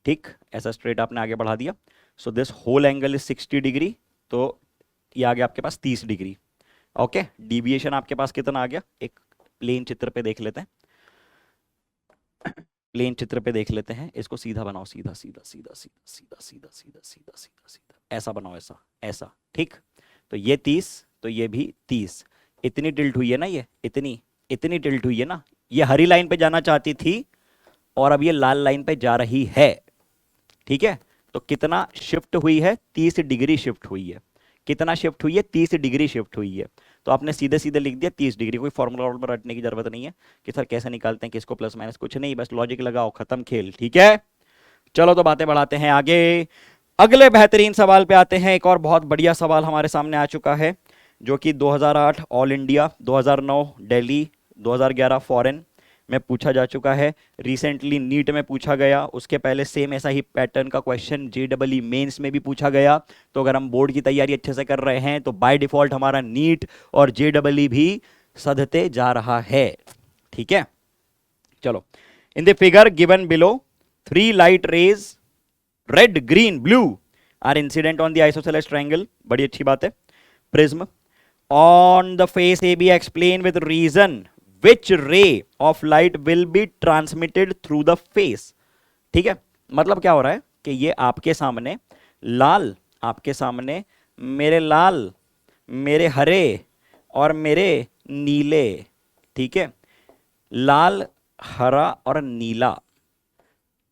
ठीक, ऐसा स्ट्रेट आपने आगे बढ़ा दिया, so this whole angle is 60 degree, तो ये आ गया आपके पास 30 डिग्री, ओके। डिविएशन आपके पास कितना आ गया, एक प्लेन चित्र पे देख लेते हैं, प्लेन चित्र पे देख लेते हैं, इसको सीधा बनाओ, सीधा सीधा सीधा सीधा सीधा सीधा सीधा सीधा सीधा सीधा ऐसा बनाओ, ऐसा ऐसा, ठीक, तो ये 30, तो ये भी 30, इतनी टिल्ट हुई है ना, ये इतनी इतनी टिल्ट हुई है ना, ये हरी लाइन पे जाना चाहती थी और अब ये लाल लाइन पे जा रही है, ठीक है। तो कितना शिफ्ट हुई है, 30 डिग्री शिफ्ट हुई है, कितना शिफ्ट हुई है, 30 डिग्री शिफ्ट हुई है। तो आपने सीधे सीधे लिख दिया 30 डिग्री, कोई फॉर्मूला वॉर्मूला रटने की जरूरत नहीं है कि सर कैसे निकालते हैं किसको प्लस माइनस, कुछ नहीं, बस लॉजिक लगाओ, खत्म खेल, ठीक है। चलो तो बातें बढ़ाते हैं आगे, अगले बेहतरीन सवाल पे आते हैं। एक और बहुत बढ़िया सवाल हमारे सामने आ चुका है, जो कि 2008 ऑल इंडिया, 2009 दिल्ली, 2011 फॉरेन में पूछा जा चुका है, रिसेंटली नीट में पूछा गया, उसके पहले सेम ऐसा ही पैटर्न का क्वेश्चन जेईई मेंस में भी पूछा गया। तो अगर हम बोर्ड की तैयारी अच्छे से कर रहे हैं तो बाय डिफॉल्ट हमारा नीट और जेईई भी सधते जा रहा है। ठीक है, चलो। In the figure given below 3 light rays red green blue are incident on the isosceles triangle, बड़ी अच्छी बात है, prism on the face A B, explain with reason which ray of light will be transmitted through the face. ठीक है, मतलब क्या हो रहा है कि ये आपके सामने लाल, आपके सामने मेरे लाल, मेरे हरे और मेरे नीले, ठीक है, लाल हरा और नीला,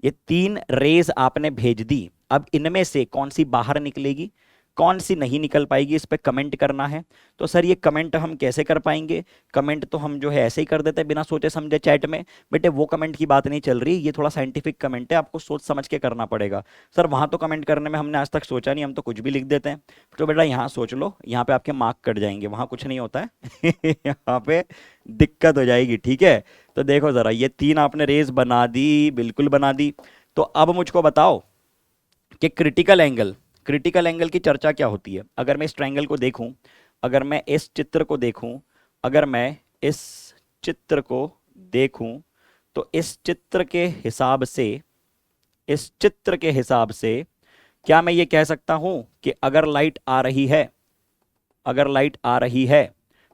ये 3 रेज आपने भेज दी। अब इनमें से कौन सी बाहर निकलेगी, कौन सी नहीं निकल पाएगी, इस पे कमेंट करना है। तो सर ये कमेंट हम कैसे कर पाएंगे? कमेंट तो हम जो है ऐसे ही कर देते हैं बिना सोचे समझे चैट में। बेटे वो कमेंट की बात नहीं चल रही, ये थोड़ा साइंटिफिक कमेंट है, आपको सोच समझ के करना पड़ेगा। सर वहां तो कमेंट करने में हमने आज तक सोचा नहीं, हम तो कुछ भी लिख देते हैं। तो बेटा यहाँ सोच लो, यहाँ पे आपके मार्क कट जाएंगे, वहां कुछ नहीं होता है यहाँ पे दिक्कत हो जाएगी। ठीक है, तो देखो जरा, ये 3 आपने रेज बना दी, बिल्कुल बना दी। तो अब मुझको बताओ कि क्रिटिकल एंगल की चर्चा क्या होती है। अगर मैं इस ट्रायंगल को देखूं, अगर मैं इस चित्र को देखूं, अगर मैं इस चित्र को देखूं, तो इस चित्र के हिसाब से, इस चित्र के हिसाब से क्या मैं ये कह सकता हूं कि अगर लाइट आ रही है, अगर लाइट आ रही है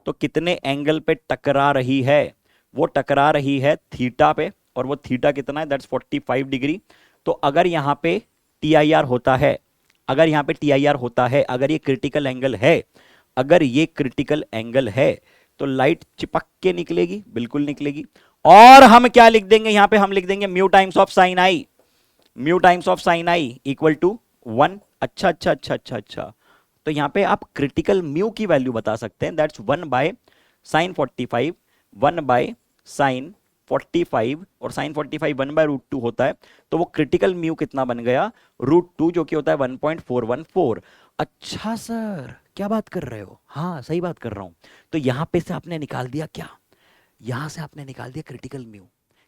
तो कितने एंगल पे टकरा रही है? वो टकरा रही है थीटा पे, और वो थीटा कितना है? That's 45 degree. तो अगर यहां पे TIR होता है, अगर यहां पे TIR होता है, अगर ये क्रिटिकल एंगल है, अगर ये क्रिटिकल एंगल है, तो लाइट चिपक के निकलेगी, बिल्कुल निकलेगी। और हम क्या लिख देंगे यहां पे? हम लिख देंगे mu times of sine i, mu times of sine i equal to 1। अच्छा अच्छा अच्छा अच्छा अच्छा, तो यहां पे आप क्रिटिकल म्यू की वैल्यू बता सकते हैं, दैट्स 1/sin 45, 1/sin 45, और sin 45 1/√2 होता है। तो वो क्रिटिकल म्यू कितना बन गया? √2, जो कि होता है 1.414। अच्छा सर, क्या बात कर रहे हो? हाँ सही बात कर रहा हूं। तो यहां पे से आपने निकाल दिया क्या? यहां से आपने निकाल दिया क्रिटिकल म्यू।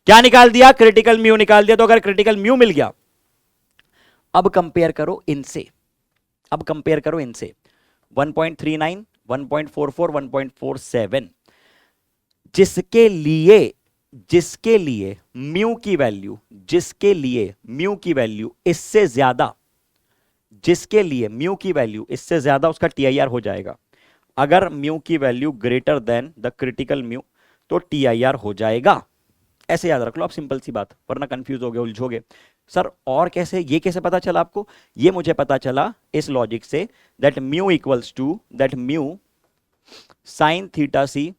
क्या निकाल दिया? क्रिटिकल म्यू निकाल दिया। तो अगर क्रिटिकल म्यू मिल गया, अब कंपेयर करो इनसे, अब कंपेयर करो इनसे, 1.39, 1.44, 1.47, जिसके लिए, जिसके लिए म्यू की वैल्यू, जिसके लिए म्यू की वैल्यू इससे ज्यादा, जिसके लिए म्यू की वैल्यू इससे ज्यादा, उसका TIR हो जाएगा। अगर म्यू की value greater than the critical mu तो TIR हो जाएगा। ऐसे याद रख लो आप, सिंपल सी बात, वरना कंफ्यूज हो गए, उलझोगे। सर और कैसे, ये कैसे पता चला आपको? ये मुझे पता चला इस लॉजिक से, that mu equals to, that mu sine theta C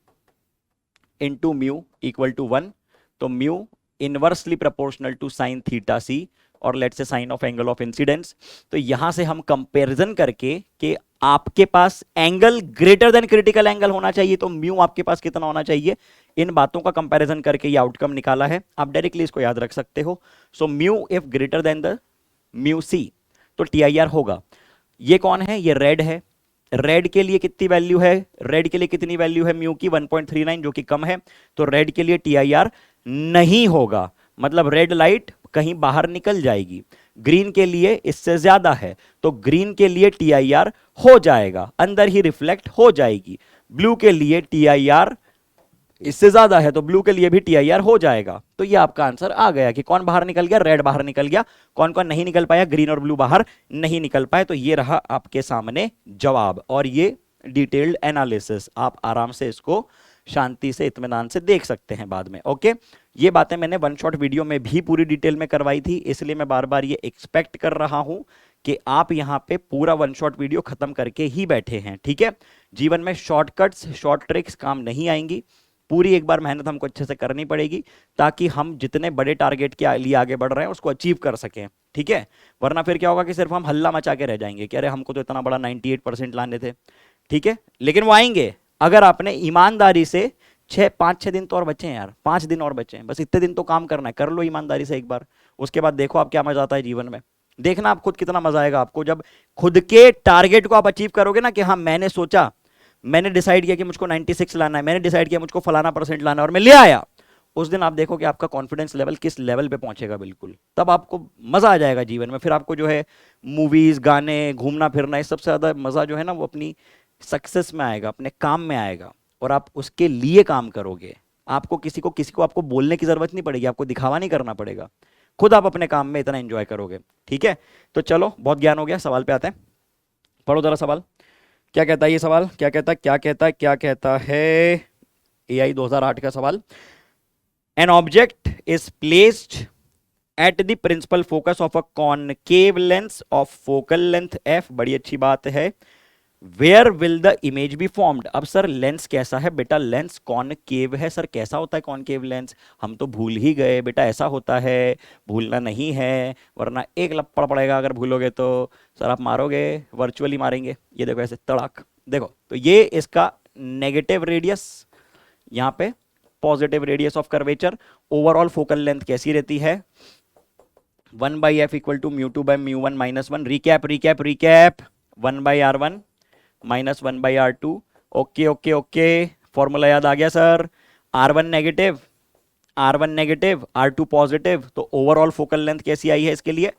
into mu equal to 1। तो mu inversely proportional to sine theta C और let's say sine of angle of incidence. तो यहां से हम कंपैरिजन करके कि आपके पास angle greater than critical angle होना चाहिए, तो म्यू आपके पास कितना होना चाहिए, इन बातों का कंपैरिजन करके ये आउटकम निकाला है। आप डायरेक्टली इसको याद रख सकते हो। So mu if greater than the mu c तो TIR होगा। ये कौन है? ये रेड है। रेड के लिए कितनी वैल्यू है? रेड के लिए कितनी वैल्यू है म्यू की? 1.39, जो कि कम है। तो रेड के लिए TIR नहीं होगा, मतलब रेड लाइट कहीं बाहर निकल जाएगी। ग्रीन के लिए इससे ज्यादा है, तो ग्रीन के लिए TIR हो जाएगा, अंदर ही रिफ्लेक्ट हो जाएगी। ब्लू के लिए TIR इससे ज्यादा है, तो ब्लू के लिए भी TIR हो जाएगा। तो ये आपका आंसर आ गया कि कौन बाहर निकल गया? रेड बाहर निकल गया। कौन कौन नहीं निकल पाया? ग्रीन और ब्लू बाहर नहीं निकल पाए। तो ये रहा आपके सामने जवाब, और ये डिटेल्ड एनालिसिस, आप आराम से इसको शांति से इत्मीनान से देख सकते हैं बाद में। ओके, ये बातें मैंने वन शॉट वीडियो में भी पूरी डिटेल में करवाई थी, इसलिए मैं बार बार ये एक्सपेक्ट कर रहा हूं कि आप यहां पे पूरा वन शॉट वीडियो खत्म करके ही बैठे हैं। ठीक है, जीवन में शॉर्टकट्स, शॉर्ट ट्रिक्स काम नहीं आएंगी। पूरी एक बार मेहनत हमको अच्छे से करनी पड़ेगी, ताकि हम जितने बड़े टारगेट के लिए आगे बढ़ रहे हैं उसको अचीव कर सकें। ठीक है, वरना फिर क्या होगा कि सिर्फ हम हल्ला मचा के रह जाएंगे कि अरे हमको तो इतना बड़ा 98% लाने थे। ठीक है, लेकिन वो आएंगे अगर आपने ईमानदारी से 5-6 दिन तो और बचे हैं यार, 5 दिन और बचे हैं, बस इतने दिन तो काम करना है, कर लो ईमानदारी से एक बार। उसके बाद देखो आप क्या मजा आता है जीवन में। देखना आप खुद कितना मजा आएगा आपको, जब खुद के टारगेट को आप अचीव करोगे ना, कि हाँ मैंने सोचा, मैंने डिसाइड किया कि मुझको 96 लाना है, मैंने डिसाइड किया मुझको फलाना % लाना है और मैं ले आया। उस दिन आप देखो कि आपका कॉन्फिडेंस लेवल किस लेवल पे पहुंचेगा, बिल्कुल तब आपको मजा आ जाएगा जीवन में। फिर आपको जो है मूवीज, गाने, घूमना फिरना, इस सबसे ज्यादा मजा जो है ना वो अपनी सक्सेस में आएगा, अपने काम में आएगा, और आप उसके लिए काम करोगे। आपको किसी को आपको बोलने की जरूरत नहीं पड़ेगी, आपको दिखावा नहीं करना पड़ेगा, खुद आप अपने काम में इतना एंजॉय करोगे। ठीक है, तो चलो बहुत ज्ञान हो गया, सवाल पे आते हैं। पढ़ो जरा सवाल, क्या कहता है ये सवाल, क्या कहता है एआई 2008 का सवाल। An object is placed at the principal focus of a concave lens of focal length f, बड़ी अच्छी बात है। Where will the image be formed. अब सर लेंस कैसा है बेटा, लेंस कॉनकेव है। सर कैसा होता है कॉनकेव लेंस, हम तो भूल ही गए बेटा, ऐसा होता है, भूलना नहीं है, वरना एक लपड़ पड़ेगा अगर भूलोगे तो। सर आप मारोगे, वर्चुअली मारेंगे, ये देखो ऐसे तड़ाक, देखो तो ये इसका नेगेटिव रेडियस, यहाँ पे positive radius of curvature. Overall focal length कैसी रहती है, 1/f equal to mu 2 by mu 1 minus 1। Recap 1/r1 minus 1/r2। Okay okay okay, formula याद आ गया sir. R1 negative R2 positive, तो ओवरऑल फोकल लेंथ कैसी आई है इसके लिए,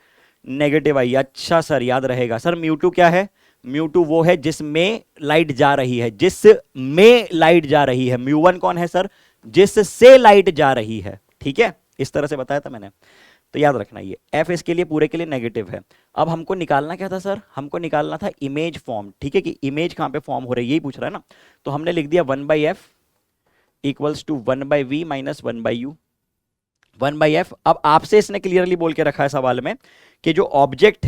नेगेटिव आई। अच्छा सर याद रहेगा। सर म्यू 2 क्या है, म्यू 2 वो है जिसमें लाइट जा रही है, जिसमें लाइट जा रही है। म्यू 1 कौन है सर, जिससे लाइट जा रही है। ठीक है, इस तरह से बताया था मैंने, तो याद रखना ये एफ इसके लिए पूरे के लिए नेगेटिव है। अब हमको निकालना क्या था सर, हमको निकालना था इमेज फॉर्म। ठीक है, कि इमेज कहां पे फॉर्म हो रही है यही पूछ रहा है ना, तो हमने लिख दिया 1/f equals to 1/v minus 1/u। 1/f, अब आपसे इसने क्लियरली बोल के रखा है सवाल में कि जो ऑब्जेक्ट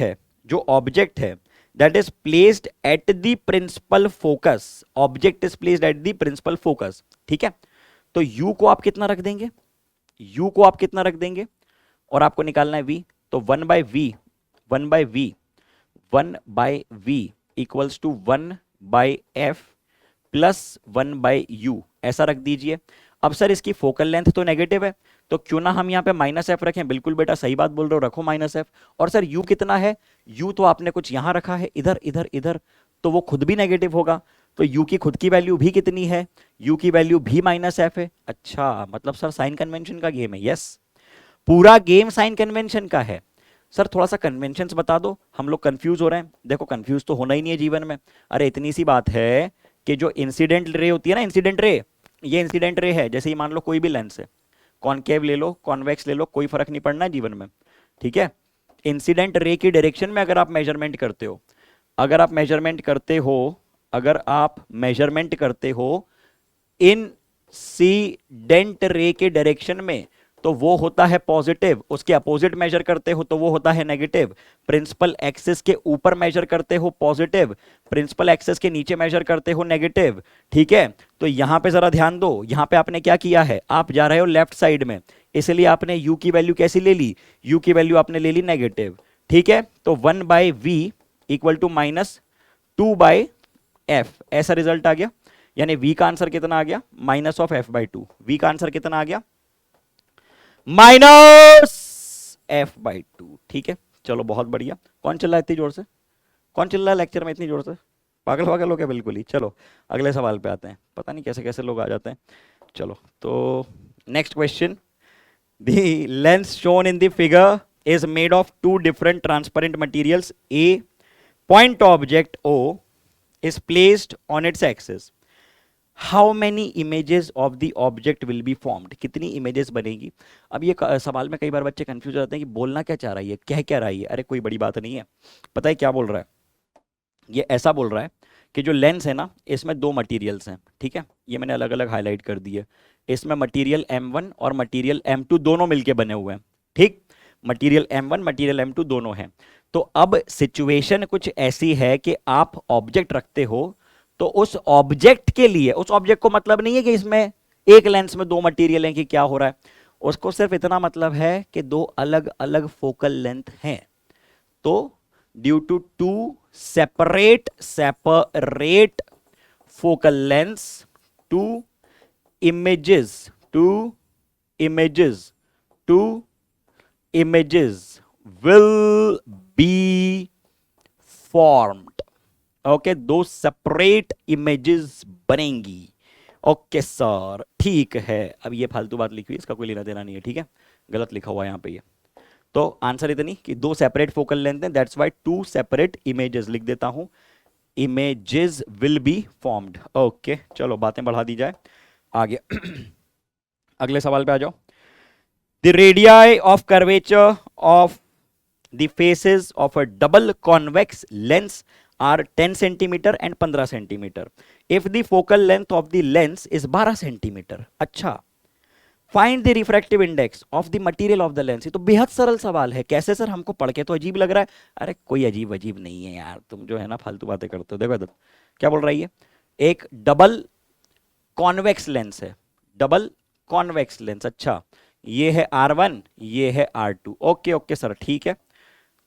है that is placed at the principal focus, object is placed at the principal focus. ठीक है, तो u को आप कितना रख देंगे, और आपको निकालना है v, तो 1/v equals to 1/f plus 1/u, ऐसा रख दीजिए। अब सर इसकी फोकल लेंथ तो नेगेटिव है, तो क्यों ना हम यहाँ पे माइनस एफ रखें। बिल्कुल बेटा सही बात बोल रहे हो, रखो माइनस एफ। और सर u कितना है, u तो आपने कुछ यहां रखा है, इधर इधर इधर, तो वो खुद भी नेगेटिव होगा, तो u की खुद की वैल्यू भी कितनी है, u की वैल्यू भी माइनस एफ है। अच्छा मतलब सर साइन कन्वेंशन का गेम है। यस, पूरा गेम साइन कन्वेंशन का है। सर थोड़ा सा कन्वेंशंस बता दो, हम लोग कंफ्यूज हो रहे हैं। देखो कंफ्यूज तो होना ही नहीं है जीवन में। अरे इतनी सी बात है कि जो इंसिडेंट रे होती है ना, इंसिडेंट रे, ये इंसिडेंट रे है। जैसे ही मान लो कोई भी लेंस है, कॉनकेव ले लो, कॉन्वेक्स ले लो, कोई फर्क नहीं पड़ना है जीवन में। ठीक है, इंसिडेंट रे की डायरेक्शन में अगर आप मेजरमेंट करते हो, इंसिडेंट रे के डायरेक्शन में, तो वो होता है पॉजिटिव। उसके अपोजिट मेजर करते हो तो वो होता है नेगेटिव। प्रिंसिपल एक्सिस के ऊपर मेजर करते हो पॉजिटिव, प्रिंसिपल एक्सिस के नीचे मेजर करते हो नेगेटिव। ठीक है, तो यहां पे जरा ध्यान दो, यहां पे आपने क्या किया है, आप जा रहे हो लेफ्ट साइड में, इसलिए आपने u की वैल्यू कैसी ले ली, u की वैल्यू आपने ले ली नेगेटिव। ठीक है, तो 1/v इक्वल टू -2/f, ऐसा रिजल्ट आ गया। यानी v का आंसर कितना आ गया, -f/2। v का आंसर कितना आ गया, -f/2। ठीक है, चलो बहुत बढ़िया। कौन चिल्ला इतनी जोर से, कौन चिल्ला है लेक्चर में इतनी जोर से, पागल वागल हो गया बिल्कुल ही। चलो अगले सवाल पे आते हैं, पता नहीं कैसे कैसे लोग आ जाते हैं। चलो तो next question, the lens shown in the figure is made of 2 different transparent materials. A point object o is placed on its axis. How many images of the object will be formed? कितनी images बनेगी। अब ये सवाल में कई बार बच्चे confuse हो जाते हैं कि बोलना क्या चाह रही है, कह क्या रही है। अरे कोई बड़ी बात नहीं है, पता है क्या बोल रहा है, ये ऐसा बोल रहा है कि जो लेंस है ना, इसमें 2 मटेरियल्स हैं। ठीक है, ये मैंने अलग अलग हाईलाइट कर दिए। इसमें मटेरियल M1 और मटेरियल M2 दोनों मिलके बने हुए हैं। ठीक, मटेरियल M1 मटेरियल M2 दोनों हैं। तो अब सिचुएशन कुछ ऐसी है कि आप ऑब्जेक्ट रखते हो, तो उस ऑब्जेक्ट के लिए, उस ऑब्जेक्ट को मतलब नहीं है कि इसमें एक लेंस में 2 मटेरियल हैं कि क्या हो रहा है, उसको सिर्फ इतना मतलब है कि 2 अलग अलग फोकल लेंथ हैं। तो due to 2 separate focal lens, 2 images will be formed. Okay, 2 separate images बनेंगी, ओके सर, ठीक है। अब ये फालतू बात लिखी हुई है, इसका कोई लेना देना नहीं है, ठीक है, गलत लिखा हुआ है यहाँ पे ये। तो आंसर इतनी कि दो सेपरेट फोकल लेंथ है, that's why two separate images लिख देता हूं, images will be formed. Okay, चलो बातें बढ़ा दी जाए आगे। अगले सवाल पे आ जाओ। The radii of curvature of the faces of a double convex lens are 10 centimetre and 15 centimetre if the focal length of the lens is 12 centimetre. अच्छा, find the refractive index of the material of the lens. ये तो बेहद सरल सवाल है। कैसे sir, हमको पढ़ के तो अजीब लग रहा है। अरे कोई अजीब अजीब नहीं है यार, तुम जो है ना फालतू बातें करते हो। देखो इधर क्या बोल रही है, एक डबल कॉन्वेक्स लेंस है, डबल कॉन्वेक्स लेंस। अच्छा, ये है R1, ये है R2। ओके ओके सर, ठीक है।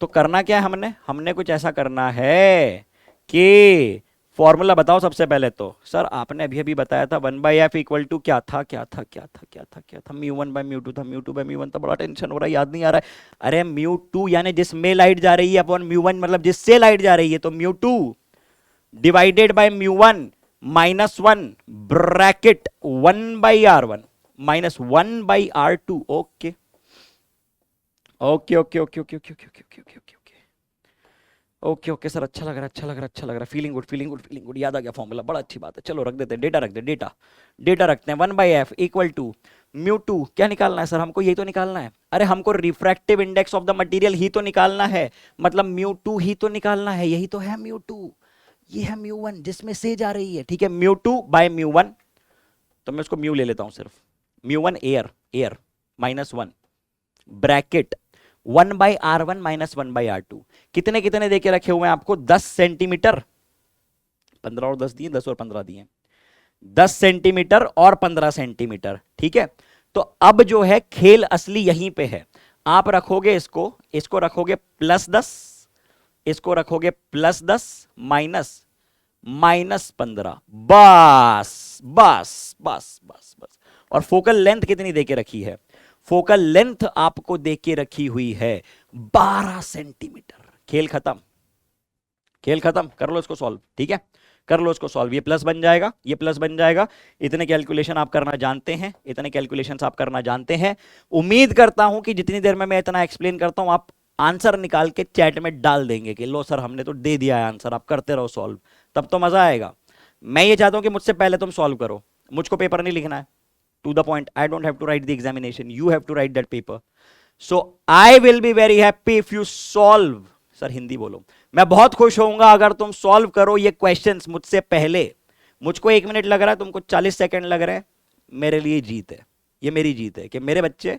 तो करना क्या है, हमने हमने कुछ ऐसा करना है कि फॉर्मूला बताओ सबसे पहले। तो सर आपने अभी अभी बताया था 1/f इक्वल टू क्या था, क्या था, क्या था, क्या था, क्या था, μ1/μ2 था, μ2/μ1 था। बड़ा टेंशन हो रहा है, याद नहीं आ रहा है। अरे μ2 यानी जिसमें लाइट जा रही है अपॉन μ1 मतलब जिससे लाइट जा रही है, तो μ2 divided by μ1 -1 bracket 1/r1 -1/r2। Okay okay okay okay okay okay okay okay okay okay okay okay sir, अच्छा लग रहा है, अच्छा लग रहा है, अच्छा लग रहा है, feeling good, feeling good, feeling good. याद आ गया फॉर्मूला, बड़ा अच्छी बात है। चलो रख देते हैं, डेटा रख दे, डेटा डेटा रखते हैं। 1/f इक्वल टू μ2, क्या निकालना है सर हमको, यही तो निकालना है। अरे हमको refractive index of the material ही तो निकालना है, मतलब μ2 ही तो निकालना है। यही तो है μ2, ये है μ1 जिसमें से जा रही है, ठीक है। μ2/μ1, तो मैं उसको म्यू ले लेता हूं सिर्फ। μ1 air, air -1 bracket 1/r1 -1/r2। कितने कितने देके रखे हुए हैं आपको, 10 सेंटीमीटर, 15 और 10 दिए, 10 और 15 दिए, 10 सेंटीमीटर और 15 सेंटीमीटर, ठीक है। तो अब जो है खेल असली यहीं पे है। आप रखोगे इसको, इसको रखोगे +10, इसको रखोगे +10 -15। बस बस बस बस बस। और फोकल लेंथ कितनी देके रखी है, फोकल लेंथ आपको देके रखी हुई है 12 सेंटीमीटर। खेल खत्म, खेल खत्म। कर लो इसको सॉल्व, ठीक है, कर लो इसको सॉल्व। ये प्लस बन जाएगा, ये प्लस बन जाएगा। इतने कैलकुलेशन आप करना जानते हैं, इतने कैलकुलेशंस आप करना जानते हैं। उम्मीद करता हूं कि जितनी देर में मैं इतना एक्सप्लेन करता हूं, आप आंसर निकाल के चैट में डाल देंगे कि लो सर हमने तो दे दिया है आंसर, आप करते रहो सॉल्व, तब तो मजा आएगा। मैं ये चाहता हूं कि मुझसे पहले तुम सॉल्व करो, मुझको पेपर नहीं लिखना है। To the point, I don't have to write the examination, you have to write that paper. So I will be very happy if you solve, sir Hindi बोलो, मैं बहुत खुश होऊंगा अगर तुम सॉल्व करो ये क्वेश्चंस मुझसे पहले। मुझको 1 मिनट लग रहा है, तुमको 40 सेकंड लग रहे हैं, मेरे लिए जीत है, ये मेरी जीत है कि मेरे बच्चे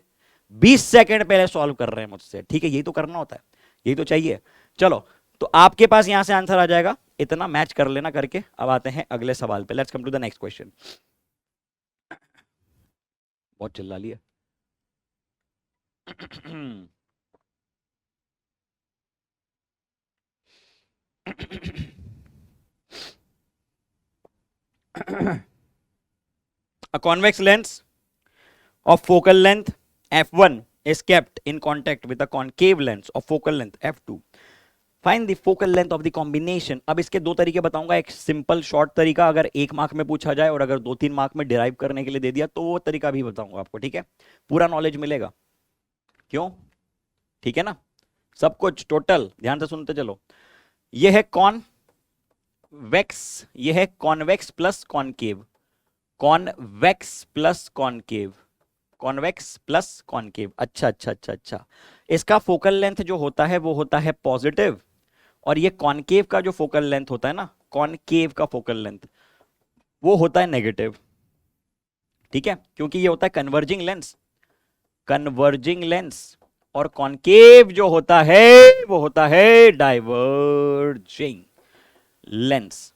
20 सेकंड पहले सॉल्व कर रहे हैं मुझसे, ठीक है। यही तो करना होता है, यही तो चाहिए। चलो, तो आपके पास यहां से आंसर आ जाएगा, इतना मैच कर लेना करके। अब आते हैं अगले सवाल पे, let's come to the next question. बहुत चिल्ला लिया। A convex lens of focal length f1 is kept in contact with a concave lens of focal length f2. Find the focal length of the combination. अब इसके दो तरीके बताऊंगा, एक simple short तरीका अगर 1 मार्क में पूछा जाए, और अगर 2-3 मार्क में डिराइव करने के लिए दे दिया तो वो तरीका भी बताऊंगा आपको, ठीक है। पूरा नॉलेज मिलेगा, क्यों, ठीक है ना, सब कुछ टोटल ध्यान से सुनते चलो। ये है कॉन्वेक्स, ये है convex plus concave, convex plus concave, convex plus concave. अच्छा अच्छा अच्छा अच्छा, इसका फोकल लेंथ जो होता है वो होता है पॉजिटिव, और ये कॉनकेव का जो फोकल लेंथ होता है ना, कॉनकेव का फोकल लेंथ वो होता है नेगेटिव, ठीक है, क्योंकि ये होता है कन्वर्जिंग लेंस, कन्वर्जिंग लेंस। और कॉनकेव जो होता है वो होता है डाइवर्जिंग लेंस।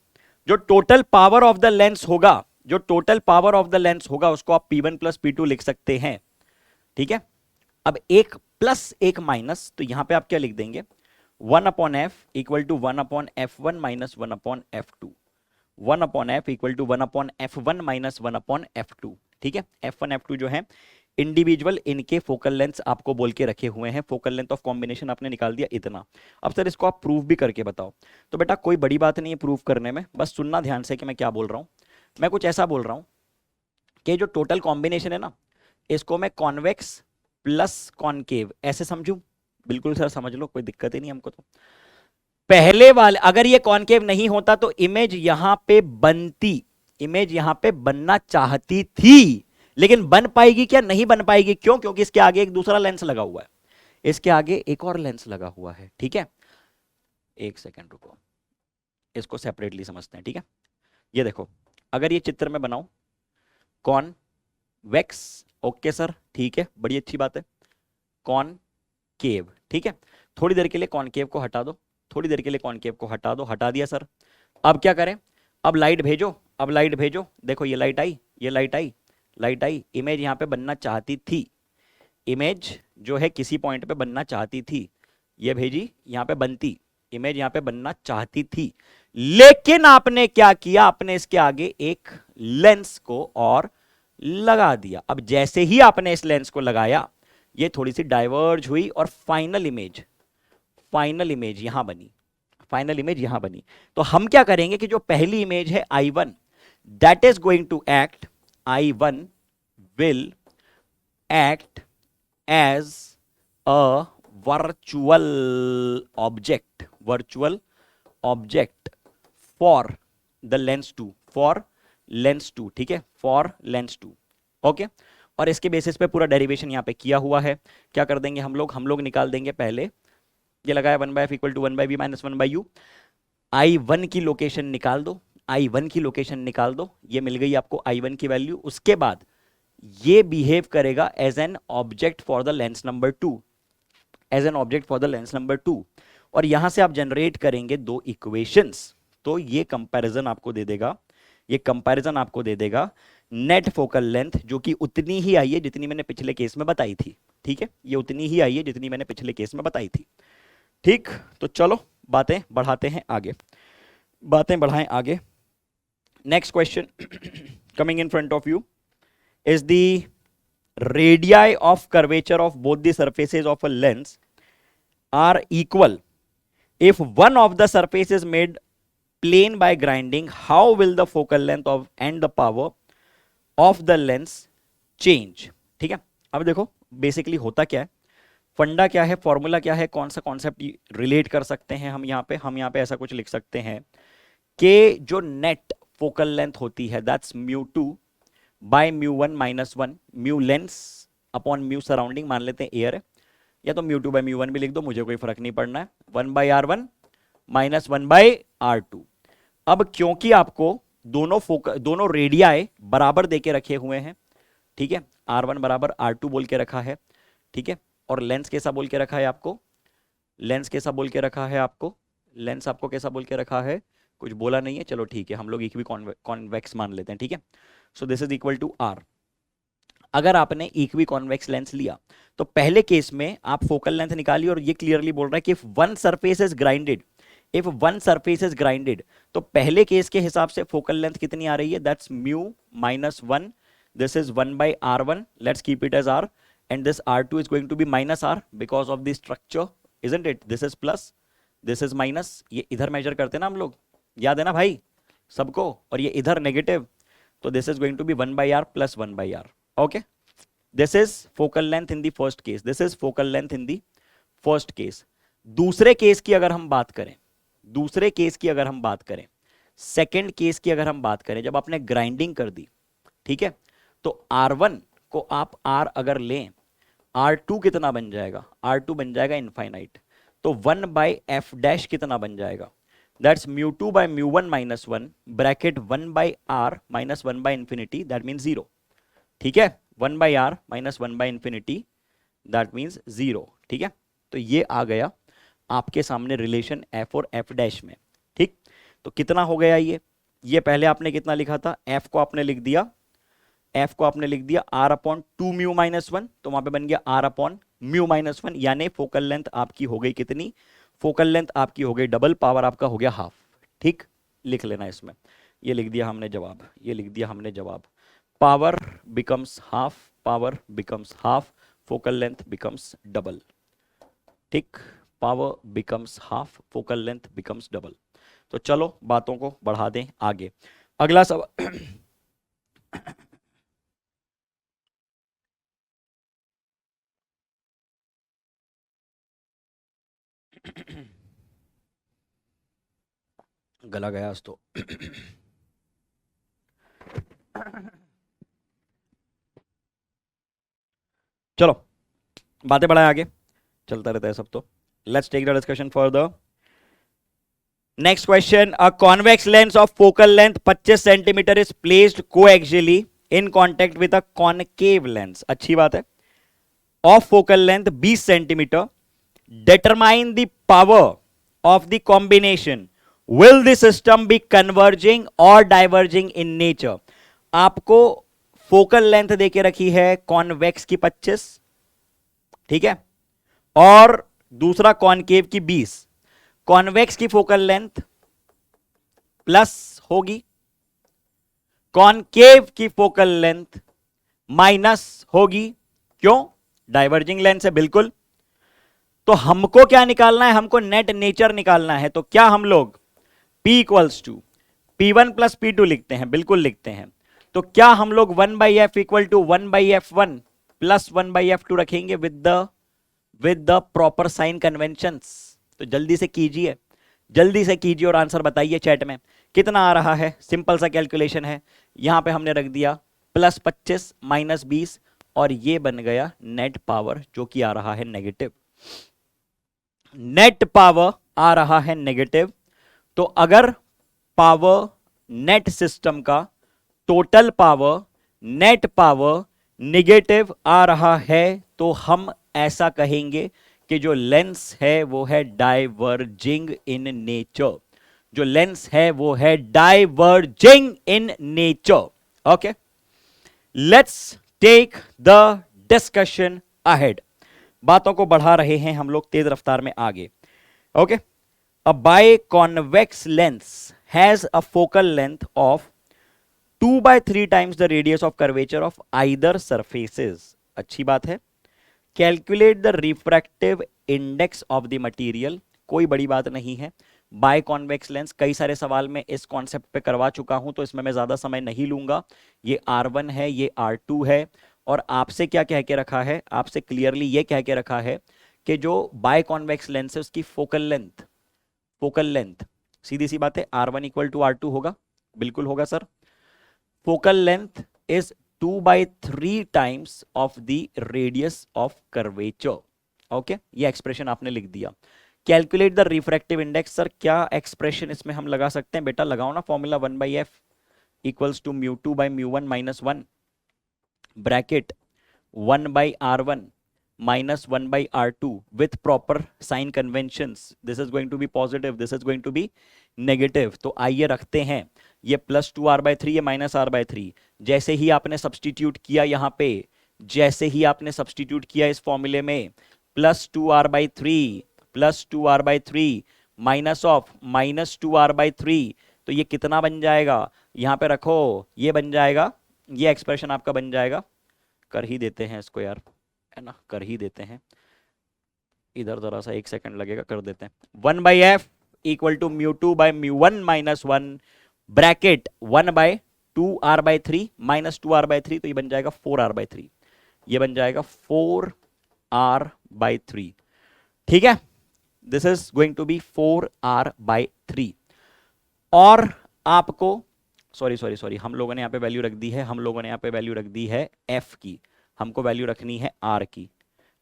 जो total power of the lens होगा, जो total power of the lens होगा उसको आप P1 प्लस P2 लिख सकते हैं, ठीक है। अब एक प्लस एक माइनस, तो यहां पे आप क्या लिख देंगे, 1/f equal to 1/f1 minus 1/f2, 1/f equal to 1/f1 minus 1/f2, ठीक है। f1 f2 जो है इंडिविजुअल इनके फोकल लेंथ आपको बोल के रखे हुए हैं, फोकल लेंथ ऑफ कॉम्बिनेशन आपने निकाल दिया इतना। अब सर इसको आप प्रूव भी करके बताओ, तो बेटा कोई बड़ी बात नहीं है प्रूव करने में, बस सुनना ध्यान से कि मैं क्या बोल रहा हूं। मैं कुछ ऐसा बोल रहा हूं कि जो टोटल कॉम्बिनेशन है ना, इसको मैं कॉन्वेक्स प्लस कॉनकेव ऐसे समझूं? बिल्कुल सर समझ लो, कोई दिक्कत ही नहीं हमको। तो पहले वाले अगर ये कॉनकेव नहीं होता तो इमेज यहां पे बनती, इमेज यहां पे बनना चाहती थी, लेकिन बन पाएगी क्या? नहीं बन पाएगी। क्यों? क्योंकि इसके आगे एक दूसरा लेंस लगा हुआ है, इसके आगे एक और लेंस लगा हुआ है। ठीक है, एक सेकंड रुको, इसको सेपरेटली समझते हैं। ठीक है, ये देखो, अगर ये चित्र में बनाऊं कॉनवेक्स, ओके सर, ठीक है, बड़ी अच्छी बात है। कॉनकेव, ठीक है, थोड़ी देर के लिए कॉनकेव को हटा दो, थोड़ी देर के लिए कॉनकेव को हटा दो, हटा दिया सर। अब क्या करें? अब लाइट भेजो, अब लाइट भेजो। देखो ये लाइट आई, ये लाइट आई, लाइट आई, इमेज यहां पे बनना चाहती थी, इमेज जो है किसी पॉइंट पे बनना चाहती थी, ये भेजी यहां पे बनती, इमेज यहां पे बनना चाहती थी, लेकिन आपने क्या किया? आपने इसके आगे एक लेंस को और लगा दिया। अब जैसे ही आपने इस लेंस को लगाया, ये थोड़ी सी डाइवर्ज हुई और फाइनल इमेज, फाइनल इमेज यहां बनी, फाइनल इमेज यहां बनी। तो हम क्या करेंगे कि जो पहली इमेज है I1, that is going to act, I1 will act as a virtual object, virtual object for the lens 2, for lens 2, ठीक है, फॉर लेंस 2, ओके। और इसके बेसिस पे पूरा डेरिवेशन यहां पे किया हुआ है। क्या कर देंगे हम लोग निकाल देंगे पहले, ये लगाया 1/f equal to 1/v minus 1/u, I1 की लोकेशन निकाल दो, I1 की लोकेशन निकाल दो, ये मिल गई आपको I1 की वैल्यू। उसके बाद ये बिहेव करेगा as an object for the lens number 2, as an object for the lens number 2, और यहां से आप जनरेट करेंगे दो इक्वेशंस। तो ये कंपैरिजन आपको दे देगा, ये कंपैरिजन आपको दे देगा नेट फोकल लेंथ, जो कि उतनी ही आई है जितनी मैंने पिछले केस में बताई थी। ठीक है, ये उतनी ही आई है जितनी मैंने पिछले केस में बताई थी। ठीक, तो चलो बातें बढ़ाते हैं आगे, बातें बढ़ाएं आगे। Next question coming in front of you is the radii of curvature of both the surfaces of a lens are equal if one of the surface is made plane by grinding, how will the focal length of and the power of the lens change? ठीक है, अब देखो basically होता क्या है, फंडा क्या है, फॉर्मूला क्या है, कौन सा कॉन्सेप्ट रिलेट कर सकते हैं हम यहाँ पे? हम यहाँ पे ऐसा कुछ लिख सकते हैं कि जो नेट फोकल लेंथ होती है that's μ2 by μ1 minus 1, mu lens upon mu surrounding, मान लेते हैं एयर है, या तो μ2 बाय μ1 भी लिख दो, मुझे कोई फर्क नहीं पड़ना है, 1/r1 माइनस 1/r2। अब क्योंकि आपको दोनों रेडियाई बराबर देके रखे हुए हैं, ठीक है, r1 बराबर r2 बोल के रखा है, ठीक है, और लेंस कैसा बोल के रखा है आपको? लेंस कैसा बोल के रखा है आपको? लेंस आपको कैसा बोल के रखा है? कुछ बोला नहीं है, चलो ठीक है, हम लोग इक्वी कॉन्वेक्स मान लेते हैं, ठीक है। So this is equal to r। अगर आपने इक्वी कॉन्वेक्स लेंस लिया तो पहले केस में आप फोकल लेंथ निकालिए, और ये क्लियरली बोल रहा है कि if one surface is grinded, if one surface is grinded, तो पहले केस के हिसाब से फोकल लेंथ कितनी आ रही है? That's mu minus 1, this is 1/r1, let's keep it as r, and this r2 is going to be minus r because of the structure, isn't it? This is plus, this is minus, ये इधर major करते हैं ना हम लोग, याद है ना भाई सबको, और ये इधर नेगेटिव, तो this is going to be 1/r plus 1/r, okay. This is focal length in the first case, this is focal length in the first case. दूसरे केस की अगर हम बात करें, दूसरे केस की अगर हम बात करें, सेकेंड केस की अगर हम बात करें, जब आपने ग्राइंडिंग कर दी, ठीक है, तो r1 को आप r अगर लें, r2 कितना बन जाएगा? r2 बन जाएगा इनफाइनाइट, तो 1/f डैश कितना बन जाएगा? That's μ2 by μ1 minus 1 bracket 1/r minus 1/इंफिनिटी, दैट मीन्स 0, ठीक है, 1/r माइनस 1/इंफिनिटी, दैट मीन्स 0, ठीक है। तो ये आ गया आपके सामने रिलेशन f और f डैश में, ठीक। तो कितना हो गया ये पहले आपने कितना लिखा था? f को आपने लिख दिया, f को आपने लिख दिया r अपॉन 2 म्यू माइनस 1, तो वहां पे बन गया r अपॉन म्यू माइनस 1, यानी फोकल लेंथ आपकी हो गई कितनी? फोकल लेंथ आपकी हो गई डबल, पावर आपका हो गया हाफ, ठीक। लिख लेना इसमें, ये लिख दिया हमने जवाब, ये लिख दिया हमने जवाब, power becomes half, power becomes half, focal length becomes double, ठीक, power becomes half, focal length becomes double. तो चलो बातों को बढ़ा दें आगे। अगला सवाल गला गया आज तो। चलो बातें बढ़ाएं आगे, चलता रहता है सब तो। Let's take the discussion further. Next question, a convex lens of focal length 25 centimetre is placed coaxially in contact with a concave lens. अच्छी बात है। Of focal length 20 centimetre, determine the power of the combination, will the system be converging or diverging in nature। आपको focal length देके रखी है convex की 25, ठीक है, और दूसरा कॉनकेव की 20। कॉन्वेक्स की फोकल लेंथ प्लस होगी, कॉनकेव की फोकल लेंथ माइनस होगी। क्यों? डाइवर्जिंग लेंस है, बिल्कुल। तो हमको क्या निकालना है? हमको नेट नेचर निकालना है। तो क्या हम लोग P equals to P1 plus P2 लिखते हैं? बिल्कुल लिखते हैं। तो क्या हम लोग 1/f equal to 1/f1 plus 1/f2 रखेंगे with the proper sign conventions? तो जल्दी से कीजिए, जल्दी से कीजिए और आंसर बताइए चैट में कितना आ रहा है। सिंपल सा कैलकुलेशन है। यहां पे हमने रख दिया +25 -20 और ये बन गया नेट पावर, जो कि आ रहा है नेगेटिव। नेट पावर आ रहा है नेगेटिव। तो अगर पावर नेट सिस्टम का total power net power negative आ रहा है तो हम ऐसा कहेंगे कि जो लेंस है वो है डाइवर्जिंग इन नेचर। जो लेंस है वो है diverging in nature. Okay, let's take the discussion ahead. बातों को बढ़ा रहे हैं हम लोग तेज रफ्तार में आगे। Okay, a biconvex lens has a focal length of 2/3 times the radius of curvature of either surfaces. अच्छी बात है। Calculate the refractive index of the material. कोई बड़ी बात नहीं है। बाइकॉन्वेक्स लेंस कई सारे सवाल में इस कॉन्सेप्ट पे करवा चुका हूं, तो इसमें मैं ज्यादा समय नहीं लूंगा। ये R1 है, ये R2 है। और आपसे क्या कह के रखा है? आपसे क्लियरली ये कह के रखा है कि जो बाइकॉन्वेक्स लेंस है उसकी फोकल लेंथ सीधी सी बात है R1 इक्वल टू R2 होगा। बिल्कुल होगा sir. Focal length is 2/3 times of the radius of curvature. Okay, ये एक्सप्रेशन आपने लिख दिया। Calculate the refractive index. Sir क्या एक्सप्रेशन इसमें हम लगा सकते हैं? बेटा लगाओ ना formula 1/f equals to μ2/μ1 - 1 bracket 1/r1 minus 1/r2 with proper sign conventions. This is going to be positive, this is going to be negative. तो आइए रखते हैं ये +2r/3 ये -r/3। जैसे ही आपने सब्सटीट्यूट किया यहाँ पे, जैसे ही आपने सब्सटीट्यूट किया इस फॉर्मूले में, +2r/3 माइनस ऑफ -2r/3, तो ये कितना बन जाएगा? यहाँ पे रखो, ये बन जाएगा, ये एक्सप्रेशन आपका बन जाएगा। कर ही देते हैं इसको यार, है ना, कर ही देते हैं। इधर जरा सा 1 सेकंड लगेगा, कर देते हैं। 1/f equal to μ2/μ1 - 1 bracket 1/2r/3 -2r/3, तो ये बन जाएगा 4r/3। ये बन जाएगा 4r/3। ठीक है, this is going to be 4r/3। और आपको सॉरी हम लोगों ने यहाँ पे वैल्यू रख दी है, हम लोगों ने यहाँ पे वैल्यू रख दी है f की। हमको वैल्यू रखनी है r की,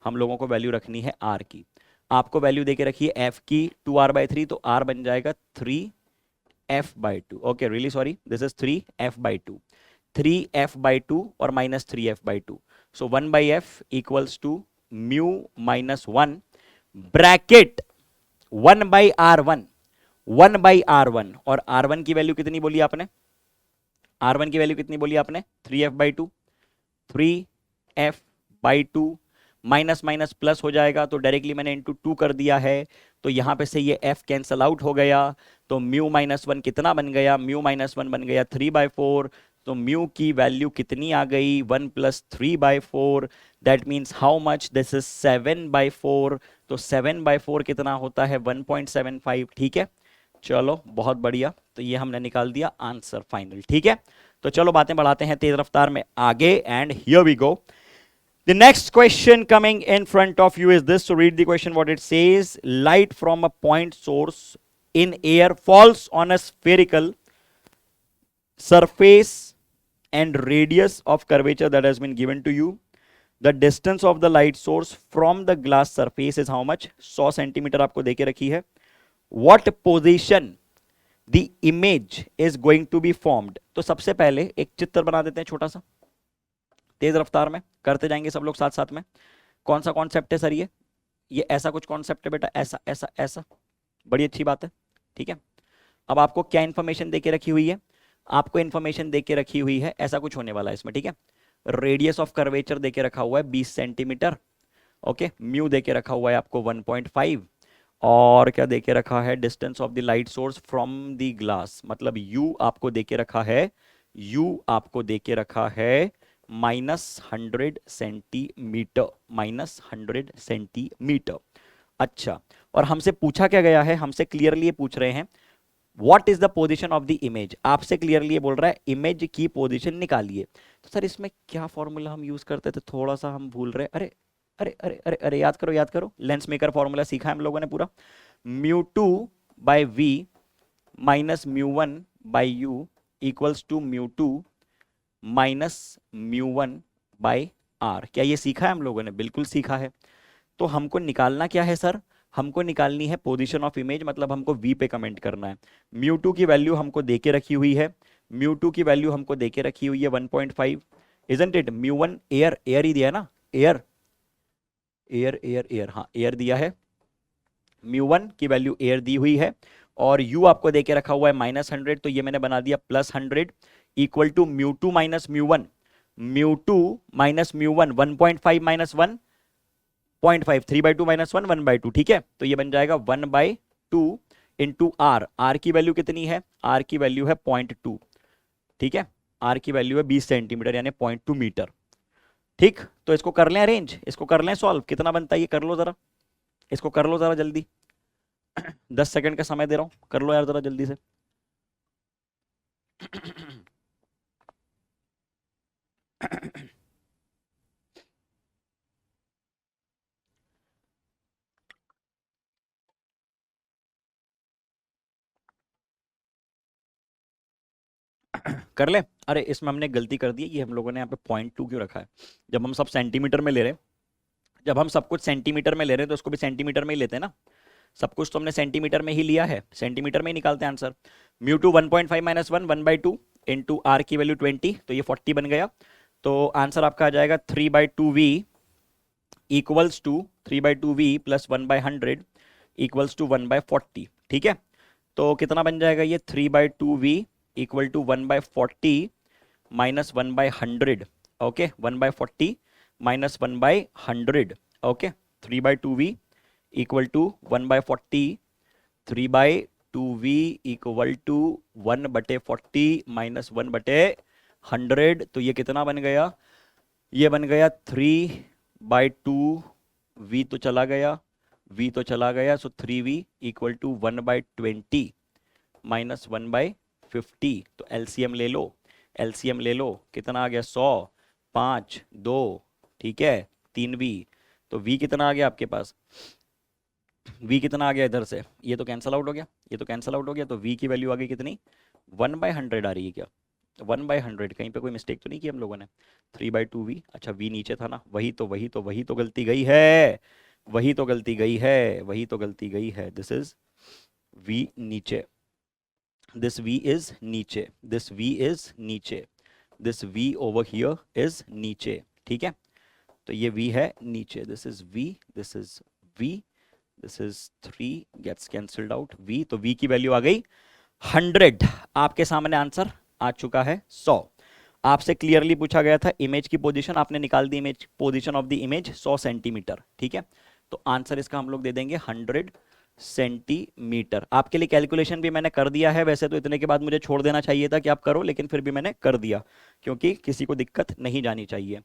हम लोगों को वैल्यू रखनी है r की। आपको वैल्यू देके रखी है f की 2r/3, तो r बन जाएगा 3f/2। Okay, really sorry, this is 3f/2, 3f/2 और -3f/2। So 1/f equals to μ-1 bracket 1/r1 और r1 की वैल्यू कितनी बोली आपने? R1 की वैल्यू कितनी बोली आपने? 3f/2, 3f/2 minus minus plus हो जाएगा, तो डायरेक्टली मैंने इंटू 2 कर दिया है, तो यहां पे से ये f कैंसल आउट हो गया। तो μ-1 कितना बन गया? μ-1 बन गया 3/4। तो म्यू की वैल्यू कितनी आ गई? 1 + 3/4। That means how much? This is 7/4। तो 7/4 कितना होता है? 1.75। ठीक है, चलो बहुत बढ़िया। तो ये हमने निकाल दिया आंसर फाइनल। ठीक है, तो चलो बातें बढ़ाते हैं तेज रफ्तार में आगे। And here we go. The next question coming in front of you is this. So read the question what it says. Light from a point source in air falls on a spherical surface and radius of curvature that has been given to you. The distance of the light source from the glass surface is how much? 100 centimetre आपको देके रखी है. What position the image is going to be formed? तो सबसे पहले एक चित्र बना देते हैं छोटा सा, तेज रफ्तार में करते जाएंगे सब लोग साथ साथ में. कौन सा कॉन्सेप्ट है सर? ये ऐसा कुछ कॉन्सेप्ट है बेटा, ऐसा ऐसा ऐसा. बड़ी अच्छी बात है, ठीक है. अब आपको क्या इंफॉर्मेशन देके रखी हुई है? आपको इंफॉर्मेशन देके रखी हुई है ऐसा कुछ होने वाला है इसमें, ठीक है. रेडियस ऑफ कर्वेचर देके रखा हुआ है 20 सेंटीमीटर. ओके, म्यू देके रखा हुआ है आपको 1.5. और क्या देके रखा है? Distance of the light source from the glass, मतलब यू आपको देके रखा है, यू आपको देके रखा है -100 सेंटीमीटर, -100 सेंटीमीटर. अच्छा, और हमसे पूछा क्या गया है? हमसे क्लियरली ये पूछ रहे हैं what is the position of the image. आपसे क्लियरली ये बोल रहा है इमेज की पोजीशन निकालिए. तो सर इसमें क्या फॉर्मूला हम यूज करते थे? थोड़ा सा हम भूल रहे. अरे अरे अरे अरे अरे याद करो, याद करो. लेंस मेकर फॉर्मूला सीखा है हम लोगों ने पूरा. μ2 by v minus μ1 by u equals to μ2 minus μ1 by r. क्या ये सीखा है हम लोगों ने? बिल्कुल सीखा है. तो हमको निकालना क्या है सर? हमको निकालनी है पोजीशन ऑफ इमेज, मतलब हमको v पे कमेंट करना है. μ2 की वैल्यू हमको देके रखी हुई है, μ2 की वैल्यू हमको देके रखी हुई है 1.5. Isn't it? μ1 एयर, एयर ही दिया है ना, एयर एयर एयर एयर, हाँ एयर दिया है. μ1 की वैल्यू एयर दी हुई है और u आपको देके रखा हुआ है -100, तो ये मैंने बना दिया +100 equal to μ2 minus μ1. μ2 minus μ1 1.5 minus 1.5, 3/2 minus 1 1/2, ठीक है. तो ये बन जाएगा 1/2 इंटू आर. आर की वैल्यू कितनी है? आर की वैल्यू है 0.2, ठीक है. आर की वैल्यू है 20 सेंटीमीटर यानी 0.2 मीटर. ठीक, तो इसको कर लें अरेंज, इसको कर लें सॉल्व. कितना बनता है ये? कर लो जरा, इसको कर लो जरा जल्दी. 10 सेकंड का समय दे रहा हूं, कर लो यार जरा जल्दी से. कर ले. अरे इसमें हमने गलती कर दी है, ये हम लोगों ने यहाँ पे 0.2 क्यों रखा है? जब हम सब सेंटीमीटर में ले रहे हैं, जब हम सब कुछ सेंटीमीटर में ले रहे हैं तो उसको भी सेंटीमीटर में ही लेते हैं ना. सब कुछ तो हमने सेंटीमीटर में ही लिया है, सेंटीमीटर में ही निकालते हैं आंसर. μ2 1.5 माइनस 1 1/2 इंटू आर की वैल्यू 20, तो ये 40 बन गया. तो आंसर आपका आ जाएगा 3/2v equals to 3/2v plus 1/100 equals to 1/40, ठीक है. तो कितना बन जाएगा ये? 3/2v equal to 1/40 minus 1/100. Okay, 1/40 minus 1/100. Okay, 3/2v equal to 1/40, 3/2v equal to 1/40 minus 1/100. तो ये कितना बन गया? ये बन गया 3/2. v तो चला गया, v तो चला गया, सो 3v इक्वल टू 1/20 माइनस 1/50. तो एलसीएम ले लो, एलसीएम ले लो. कितना आ गया? 100, 5, 2, ठीक है, 3v. तो v कितना आ गया आपके पास? v कितना आ गया इधर से? ये तो कैंसल आउट हो गया, ये तो कैंसल आउट हो गया. तो v की वैल्यू आ गई कितनी? 1/100 आ रही है क्या? 1/100. कहीं पे कोई मिस्टेक तो नहीं की हम लोगों ने? 3/2v. अच्छा, v नीचे था ना, वही तो गलती गई है, वही तो गलती गई है, वही तो गलती गई है. दिस इज v नीचे, this v is नीचे, this v is नीचे, this v over here is नीचे, ठीक है. तो ये v है नीचे, this is v, this is v, this is 3 gets cancelled out. v, तो v की वैल्यू आ गई 100. आपके सामने आंसर आ चुका है 100. आपसे क्लियरली पूछा गया था इमेज की पोजीशन, आपने निकाल दी image position of the image 100 centimetre, ठीक है. तो आंसर इसका हम लोग दे देंगे 100 सेंटीमीटर. आपके लिए कैलकुलेशन भी मैंने कर दिया है. वैसे तो इतने के बाद मुझे छोड़ देना चाहिए था कि आप करो, लेकिन फिर भी मैंने कर दिया क्योंकि किसी को दिक्कत नहीं जानी चाहिए.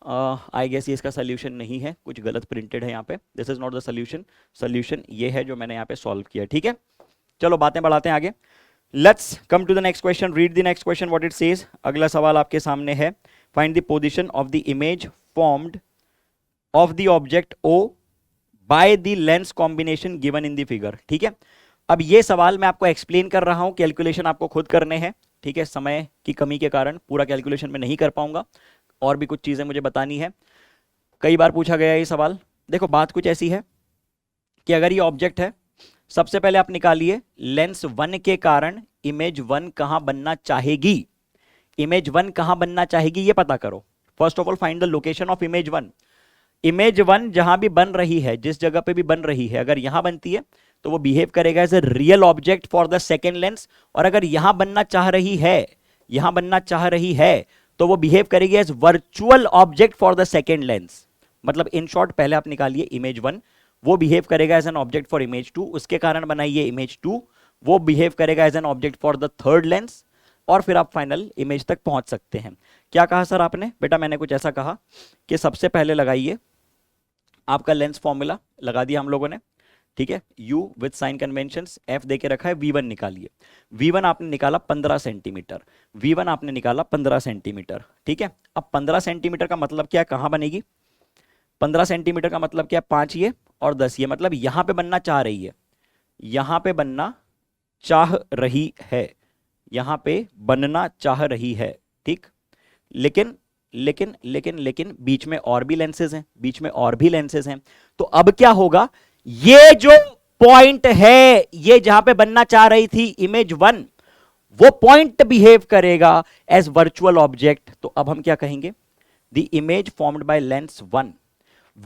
आई गेस ये इसका सोल्यूशन नहीं है, कुछ गलत प्रिंटेड है यहाँ पे. This is not the solution, solution ये है जो मैंने यहाँ पे सॉल्व किया, ठीक है. चलो बातें बढ़ाते हैं आगे. Let's come to the next question. Read the next question what it says. अगला सवाल आपके सामने है. Find the position of the image formed of the object O by the lens combination given in the figure. ठीक है, अब ये सवाल मैं आपको एक्सप्लेन कर रहा हूं, कैलकुलेशन आपको खुद करने हैं। ठीक है, समय की कमी के कारण पूरा कैलकुलेशन में नहीं कर पाऊंगा, और भी कुछ चीजें मुझे बतानी है। कई बार पूछा गया ये सवाल। देखो बात कुछ ऐसी है कि अगर ये ऑब्जेक्ट है, सबसे पहले आप निकालिए लेंस 1 के कारण इमेज 1 कहां बनना चाहेगी। इमेज 1 कहां बनना चाहेगी ये पता करो। First of all find the location of image 1। Image 1 जहां भी बन रही है, जिस जगह पे भी बन रही है, अगर यहां बनती है तो वो बिहेव करेगा as a real object for the second lens, और अगर यहां बनना चाह रही है, यहां बनना चाह रही है, तो वो बिहेव करेगी as virtual object for the second lens. मतलब इन शॉर्ट पहले आप निकालिए इमेज 1, वो बिहेव करेगा as an object for image 2, उसके कारण बनाइए इमेज 2, वो बिहेव करेगा as an object for the third lens, और फिर आप फाइनल इमेज तक पहुंच सकते हैं। क्या कहा सर आपने? बेटा मैंने कुछ ऐसा कहा कि सबसे पहले लगाइए आपका लेंस फॉर्मूला, लगा दिया हम लोगों ने। ठीक है, u with sign conventions, f दे के रखा है, v1 निकालिए। v1 आपने निकाला 15 सेंटीमीटर, v1 आपने निकाला 15 सेंटीमीटर। ठीक है, अब 15 सेंटीमीटर का मतलब क्या है, कहां बनेगी? 15 सेंटीमीटर का मतलब क्या है, 5 ये और 10 ये, मतलब यहां पे बनना चाह रही है, यहां पे बनना चाह रही है, यहां पे बनना चाह रही है। ठीक, लेकिन लेकिन लेकिन लेकिन बीच में और भी लेंसेज हैं, बीच में और भी लेंसेज हैं। तो अब क्या होगा, ये जो पॉइंट है, ये जहां पे बनना चाह रही थी इमेज 1, वो पॉइंट बिहेव करेगा एज वर्चुअल ऑब्जेक्ट। तो अब हम क्या कहेंगे, the image formed by lens 1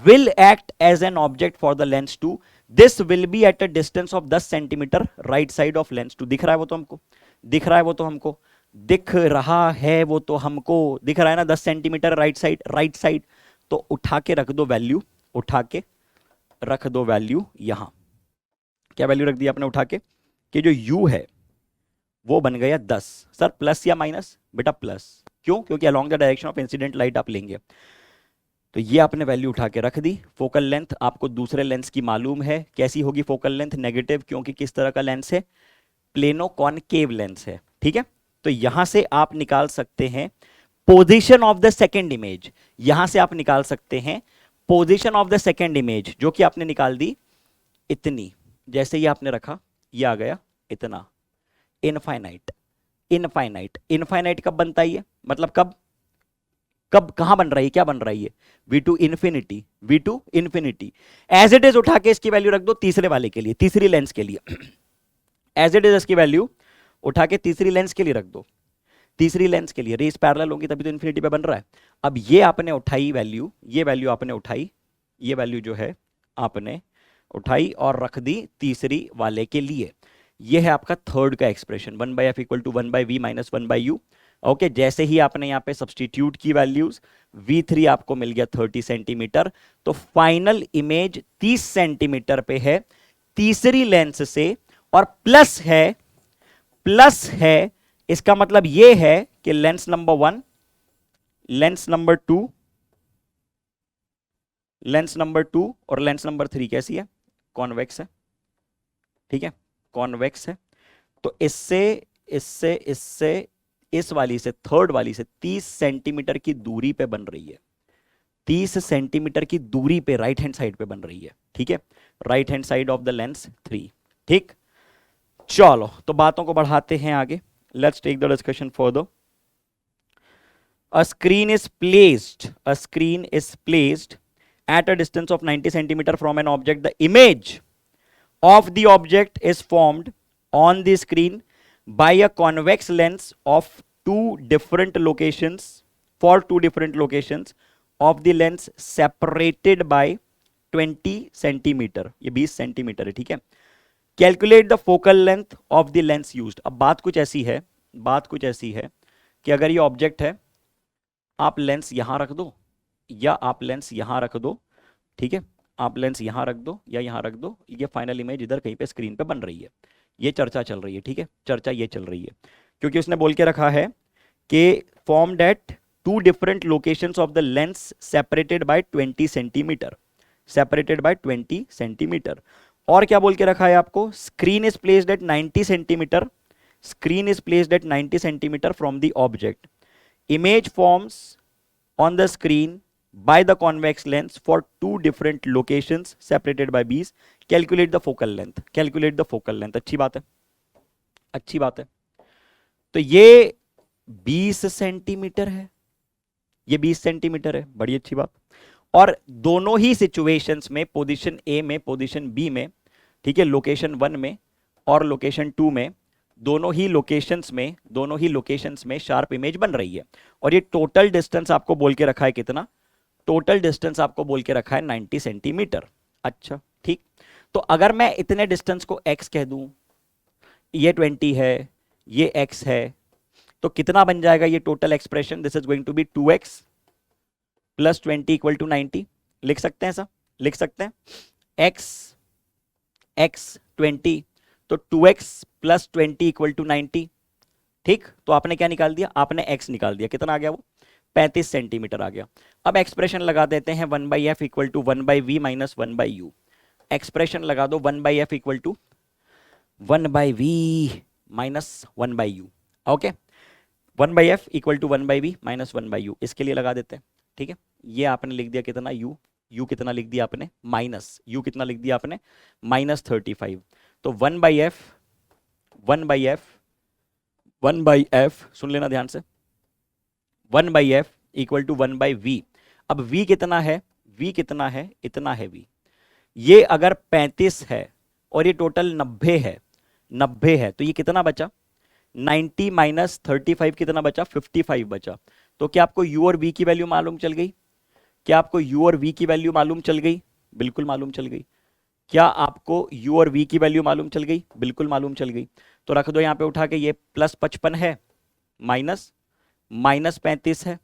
will act as an object for the lens 2. This will be at a distance of 10 centimetre right side of lens 2. दिख रहा है वो तो हमको, दिख रहा है वो तो हमको, दिख रहा है वो तो हमको, दिख रहा है ना, 10 centimetre right side, right side. तो उठा के रख दो वैल्यू, उठा के रख दो वैल्यू यहां। क्या वैल्यू रख दी आपने उठा के, कि जो u है वो बन गया 10। सर प्लस या माइनस? बेटा प्लस। क्यों? क्योंकि along the direction of incident light आप लेंगे। तो ये आपने वैल्यू उठा के रख दी। फोकल लेंथ आपको दूसरे लेंस की मालूम है, कैसी होगी फोकल लेंथ? नेगेटिव, क्योंकि किस तरह का लेंस है, प्लेनो कॉनकेव लेंस है। ठीक है, तो यहां से आप निकाल सकते हैं position of the second image, यहां से आप निकाल सकते हैं position of the second image, जो कि आपने निकाल दी इतनी, जैसे ये आपने रखा ये आ गया इतना, इनफाइनाइट। इनफाइनाइट, इनफाइनाइट कब बनता है ये, मतलब कब कब कहां बन रही है, क्या बन रही है, v2 infinity, v2 infinity. As it is उठा के इसकी वैल्यू रख दो तीसरे वाले के लिए, तीसरी लेंस के लिए। एज इट इज इसकी वैल्यू उठा के तीसरी लेंस के लिए रख दो, तीसरी लेंस के लिए रेस पैरेलल होंगी तभी तो इंफिनिटी पे बन रहा है। अब ये आपने उठाई वैल्यू, ये वैल्यू आपने उठाई, ये वैल्यू जो है आपने उठाई और रख दी तीसरी वाले के लिए। ये है आपका थर्ड का expression, 1/f equal to 1/v minus 1/u। Okay, जैसे ही आपने यहाँ पे सब्सटीट्यूट की वैल्यूज, v3 आपको मिल गया 30 सेंटीमीटर, तो फाइनल इमेज 30 सेंटीमीटर पे है तीसरी लेंस से, और प्लस है, प्लस है, इसका मतलब ये है कि lens number 1, lens number 2, lens number 2 और लेंस नंबर 3 कैसी है, कॉन्वेक्स है। ठीक है, कॉन्वेक्स है। तो इससे इससे इससे इस वाली से, थर्ड वाली से 30 सेंटीमीटर की दूरी पे बन रही है, 30 सेंटीमीटर की दूरी पे राइट हैंड साइड पे बन रही है। ठीक है, right hand side of the lens 3। ठीक, चलो तो बातों को बढ़ाते हैं आगे। Let's take the discussion further. A screen is placed, a screen is placed at a distance of 90 centimeter from an object. The image of the object is formed on the screen by a convex lens of two different locations, for two different locations of the lens separated by 20 centimetre, ये 20 centimetre है। ठीक है, calculate the focal length of the lens used. अब बात कुछ ऐसी है, बात कुछ ऐसी है कि अगर ये ऑब्जेक्ट है, आप लेंस यहां रख दो या आप लेंस यहां रख दो। ठीक है, आप लेंस यहां रख दो या यहां रख दो, ये फाइनल इमेज इधर कहीं पे स्क्रीन पे बन रही है। ये चर्चा चल रही है। ठीक है, चर्चा ये चल रही है क्योंकि उसने बोल के रखा है कि formed at two different locations of the lens separated by 20 centimetre, separated by 20 centimetre. और क्या बोल के रखा है आपको, screen is placed at 90 centimetre, screen is placed at 90 centimetre from the object. Image forms on the screen by the convex lens for two different locations separated by B's. Calculate the focal length. Calculate the focal length. अच्छी बात है, अच्छी बात है। तो ये 20 centimetre है, ये 20 सेंटीमीटर है, बड़ी अच्छी बात। और दोनों ही सिचुएशंस में, पोजीशन ए में, पोजीशन बी में, ठीक है, लोकेशन 1 में और लोकेशन 2 में, दोनों ही लोकेशंस में शार्प इमेज बन रही है। और ये टोटल डिस्टेंस आपको बोल के रखा है कितना? टोटल डिस्टेंस आपको बोल के रखा है 90 सेंटीमीटर। अच्छा ठीक, तो अगर मैं इतने डिस्टेंस को x कह दूं, ये 20 है, ये x है, तो कितना बन जाएगा ये total expression? This is going to be 2x plus 20 equal to 90। लिख सकते हैं ऐसा, लिख सकते हैं x 20, तो 2x प्लस 20 इक्वल टू 90। ठीक, तो आपने क्या निकाल दिया? आपने x निकाल दिया, कितना आ गया वो? 35 सेंटीमीटर आ गया। अब एक्सप्रेशन लगा देते हैं 1/f equal to 1/v minus 1/u। Expression लगा दो 1/f equal to 1/v minus 1/u। Okay, 1/f equal to 1/v minus 1/u, इसके लिए लगा देते हैं। ठीक है, ये आपने लिख दिया कितना? u कितना लिख दिया आपने? माइनस u कितना लिख दिया आपने? माइनस 35। तो 1/f सुन लेना ध्यान से, 1/f इक्वल टू 1/v। अब v कितना है? v कितना है? इतना है v। ये अगर 35 है और ये टोटल 90 है, 90 है, तो ये कितना बचा? 90 माइनस 35 कितना बचा? 55 बचा। तो क्या आपको u और v की वैल्यू मालूम चल गई? क्या आपको u और v की वैल्यू मालूम चल गई? बिल्कुल मालूम चल गई। क्या आपको u और v की वैल्यू मालूम चल गई? बिल्कुल मालूम चल गई। तो रख दो यहां पे उठा के, ये प्लस 55 है, माइनस 35 है,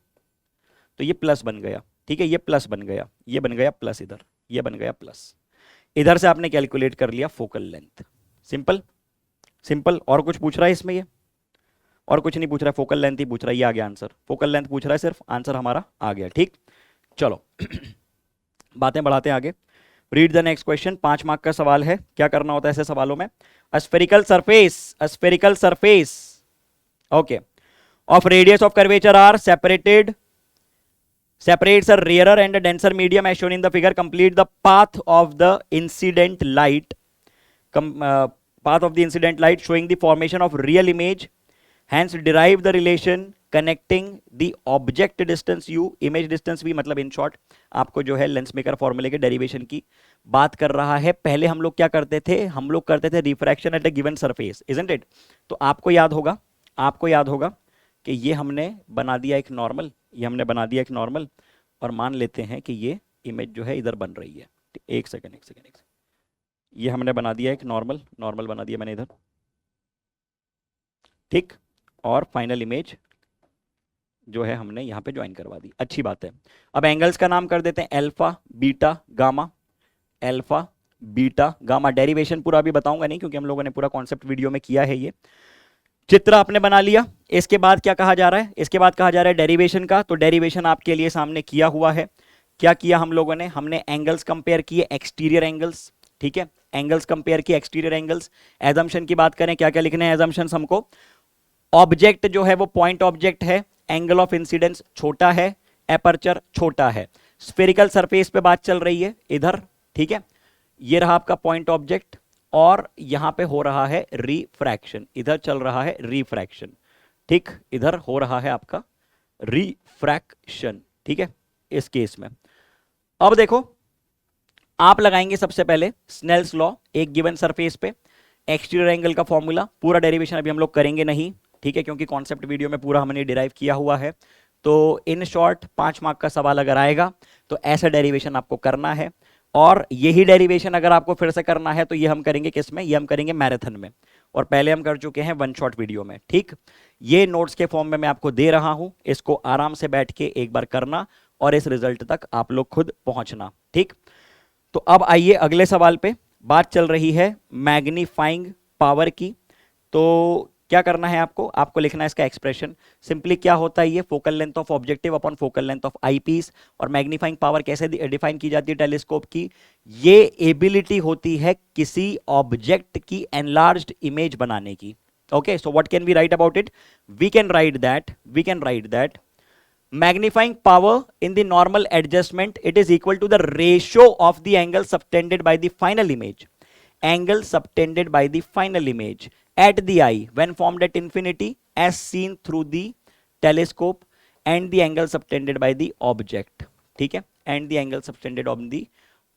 तो ये प्लस बन गया। ठीक है, ये प्लस बन गया, ये बन गया प्लस, इधर ये बन गया प्लस। इधर से आपने कैलकुलेट कर लिया फोकल लेंथ। Simple simple. और कुछ पूछ रहा है इसमें? ये और कुछ नहीं पूछ रहा है, फोकल लेंथ ही पूछ रहा है। ये आ गया आंसर, फोकल लेंथ पूछ रहा है सिर्फ, आंसर हमारा आ गया। ठीक, चलो बातें बढ़ाते हैं आगे। Read the next question. 5 mark का सवाल है। क्या करना होता है ऐसे सवालों में? Spherical surface okay of radius of curvature are separates a rarer and a denser medium as shown in the figure. Complete the path of the incident light showing the formation of real image. Hence derive the relation connecting the object distance u, image distance v, मतलब in short आपको जो है lens maker फॉर्मूले के derivation की बात कर रहा है। पहले हम लोग क्या करते थे? हम लोग करते थे refraction at a given surface, isn't it? तो आपको याद होगा कि ये हमने बना दिया एक नॉर्मल, ये हमने बना दिया एक नॉर्मल, और मान लेते हैं कि ये इमेज जो है इधर बन रही है। एक सेकंड, ये हमने बना दिया एक नॉर्मल बना दिया मैंने इधर, ठीक, और फाइनल इमेज जो है हमने यहाँ पे ज्वाइन करवा दी। अच्छी बात है। अब एंगल्स का नाम कर देते हैं alpha beta gamma. Alpha beta gamma, derivation पूरा अभी बताऊंगा नहीं क्योंकि हम लोगों ने पूरा कॉन्सेप्ट वीडियो में किया है। ये चित्र आपने बना लिया। इसके बाद क्या कहा जा रहा है? इसके बाद कहा जा रहा है डेरिवेशन का। तो डेरिवेशन आपके लिए सामने किया हुआ है। क्या किया हम लोगों ने? हमने एंगल्स कंपेयर किए, एक्सटीरियर एंगल्स। ठीक है, एंगल्स कंपेयर किए, एक्सटीरियर एंगल्स। एजम्पशन की बात करें, क्या क्या लिखने हैं एजम्पशंस हमको? ऑब्जेक्ट जो है वो पॉइंट ऑब्जेक्ट है, एंगल ऑफ इंसिडेंस छोटा है, एपर्चर छोटा है। स्फेरिकल सरफेस पे बात चल रही है इधर, ठीक है, ये रहा आपका पॉइंट ऑब्जेक्ट, और यहां पे हो रहा है रिफ्रैक्शन, इधर चल रहा है रिफ्रैक्शन। ठीक, इधर हो रहा है आपका रिफ्रैक्शन। ठीक है, इस केस में अब देखो, आप लगाएंगे सबसे पहले स्नेल्स लॉ एक गिवन सरफेस पे, एक्सटीरियर एंगल का फॉर्मूला। पूरा डेरिवेशन अभी हम लोग करेंगे नहीं, ठीक है, क्योंकि कॉन्सेप्ट वीडियो में पूरा हमने डिराइव किया हुआ है। तो इन शॉर्ट 5 मार्क का सवाल अगर आएगा तो ऐसा डेरिवेशन आपको करना है, और यही डेरिवेशन अगर आपको फिर से करना है तो ये हम करेंगे किस में? ये हम करेंगे मैराथन में, और पहले हम कर चुके हैं 1 शॉट वीडियो में। ठीक, ये नोट्स के फॉर्म में मैं आपको दे रहा हूं, इसको आराम से बैठ के एक बार करना और इस रिजल्ट तक आप लोग खुद पहुंचना। ठीक, तो अब आइए अगले सवाल पे। बात चल रही है मैग्नीफाइंग पावर की। तो क्या करना है आपको? आपको लिखना है इसका एक्सप्रेशन। सिंपली क्या होता है ये? Focal length of objective upon focal length of eyepiece. और मैग्नीफाइंग पावर कैसे डिफाइन की जाती है टेलीस्कोप की? ये एबिलिटी होती है किसी ऑब्जेक्ट की एनलार्ज्ड इमेज बनाने की। Okay, so what can we write about it? We can write that magnifying power in the normal adjustment, it is equal to the ratio of the angle subtended by the final image. Angle subtended by the final image at the eye when formed at infinity as seen through the telescope and the angle subtended by the object. ठीक है, and the angle subtended on the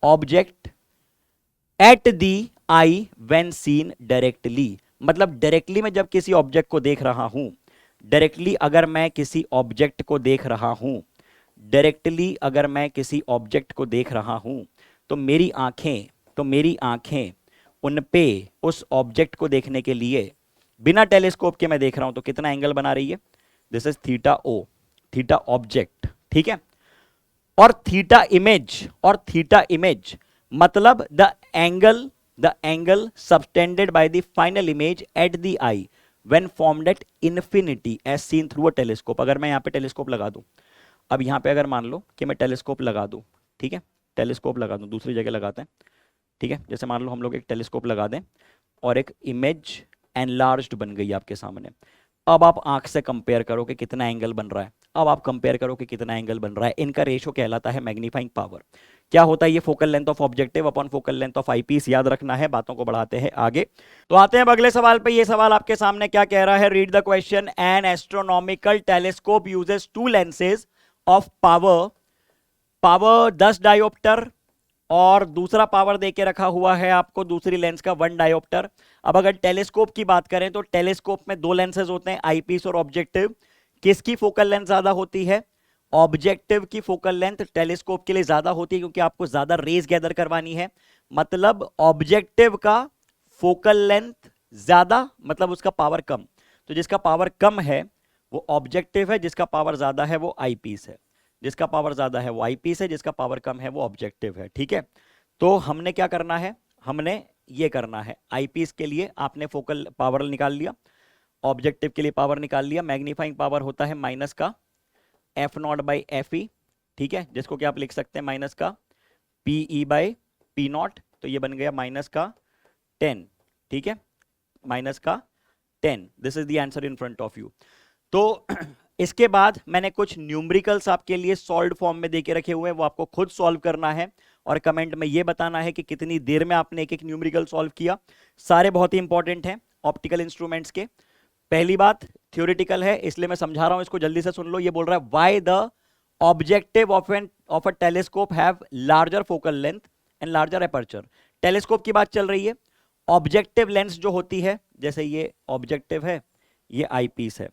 object at the eye when seen directly. मतलब directly मैं जब किसी object को देख रहा हूं, डायरेक्टली अगर मैं किसी ऑब्जेक्ट को देख रहा हूं, डायरेक्टली अगर मैं किसी ऑब्जेक्ट को देख रहा हूं, तो मेरी आंखें उन पे उस ऑब्जेक्ट को देखने के लिए बिना टेलीस्कोप के मैं देख रहा हूं, तो कितना एंगल बना रही है? This is theta O, theta object, ठीक है। और थीटा इमेज मतलब the angle subtended by the final image at the eye when formed at infinity as seen through a telescope. अगर मैं यहां पे टेलीस्कोप लगा दूं, अब यहां पे अगर मान लो कि मैं टेलीस्कोप लगा दूं, ठीक है, टेलीस्कोप लगा दूं, दूसरी जगह लगाते हैं, ठीक है, जैसे मान लो हम लोग एक टेलीस्कोप लगा दें और एक इमेज एनलार्ज्ड बन गई आपके सामने। अब आप आंख से कंपेयर करो कि कितना एंगल बन रहा है, अब आप कंपेयर करो कि कितना एंगल बन रहा है। इनका रेशो कहलाता है मैग्नीफाइंग पावर। क्या होता है ये? Focal length of objective upon focal length of eyepiece. याद रखना है, बातों को बढ़ाते हैं आगे। तो आते हैं अगले सवाल पे। ये सवाल आपके सामने क्या कह रहा है? Read the question. N astronomical telescope uses to lenses of power 10 dioptre और दूसरा पावर देके रखा हुआ है आपको दूसरी लेंस का 1 डायोप्टर। अब अगर टेलीस्कोप की बात करें तो टेलीस्कोप में दो लेंसेज होते हैं, आईपीस और ऑब्जेक्टिव। किसकी फोकल लेंथ ज्यादा होती है? ऑब्जेक्टिव की फोकल लेंथ टेलीस्कोप के लिए ज्यादा होती है, क्योंकि आपको ज्यादा रेज गैदर करवानी है। मतलब ऑब्जेक्टिव का फोकल लेंथ ज्यादा, मतलब उसका पावर कम। तो जिसका पावर कम है वो ऑब्जेक्टिव है, जिसका पावर ज्यादा है वो आईपीस है। जिसका पावर ज्यादा है वो आईपीस है, जिसका पावर कम है वो ऑब्जेक्टिव है। ठीक है, तो हमने क्या करना है? हमने ये करना है, आईपीस के लिए आपने फोकल पावर निकाल लिया, ऑब्जेक्टिव के लिए पावर निकाल लिया। मैग्नीफाइंग पावर होता है माइनस का F not by F E, ठीक है, जिसको क्या आप लिख सकते हैं माइनस का P E by P not. तो ये बन गया माइनस का 10, ठीक है, माइनस का 10। This is the answer in front of you. तो इसके बाद मैंने कुछ न्यूमेरिकल्स आपके लिए सॉल्व्ड फॉर्म में देके रखे हुए हैं, वो आपको खुद सॉल्व करना है और कमेंट में ये बताना है कि कितनी देर में आपने एक एक न्यूमेरिकल सॉल्व किया। सारे बहुत ही इंपॉर्टेंट हैं ऑप्टिकल इंस्ट्रूमेंट्स के। पहली बात थ्योरेटिकल है, इसलिए मैं समझा रहा हूं, इसको जल्दी से सुन लो। ये बोल रहा है why the objective of a telescope have larger focal length and larger aperture. Telescope की बात चल रही है। ऑब्जेक्टिव लेंस जो होती है, जैसे ये ऑब्जेक्टिव है, ये आईपीस है,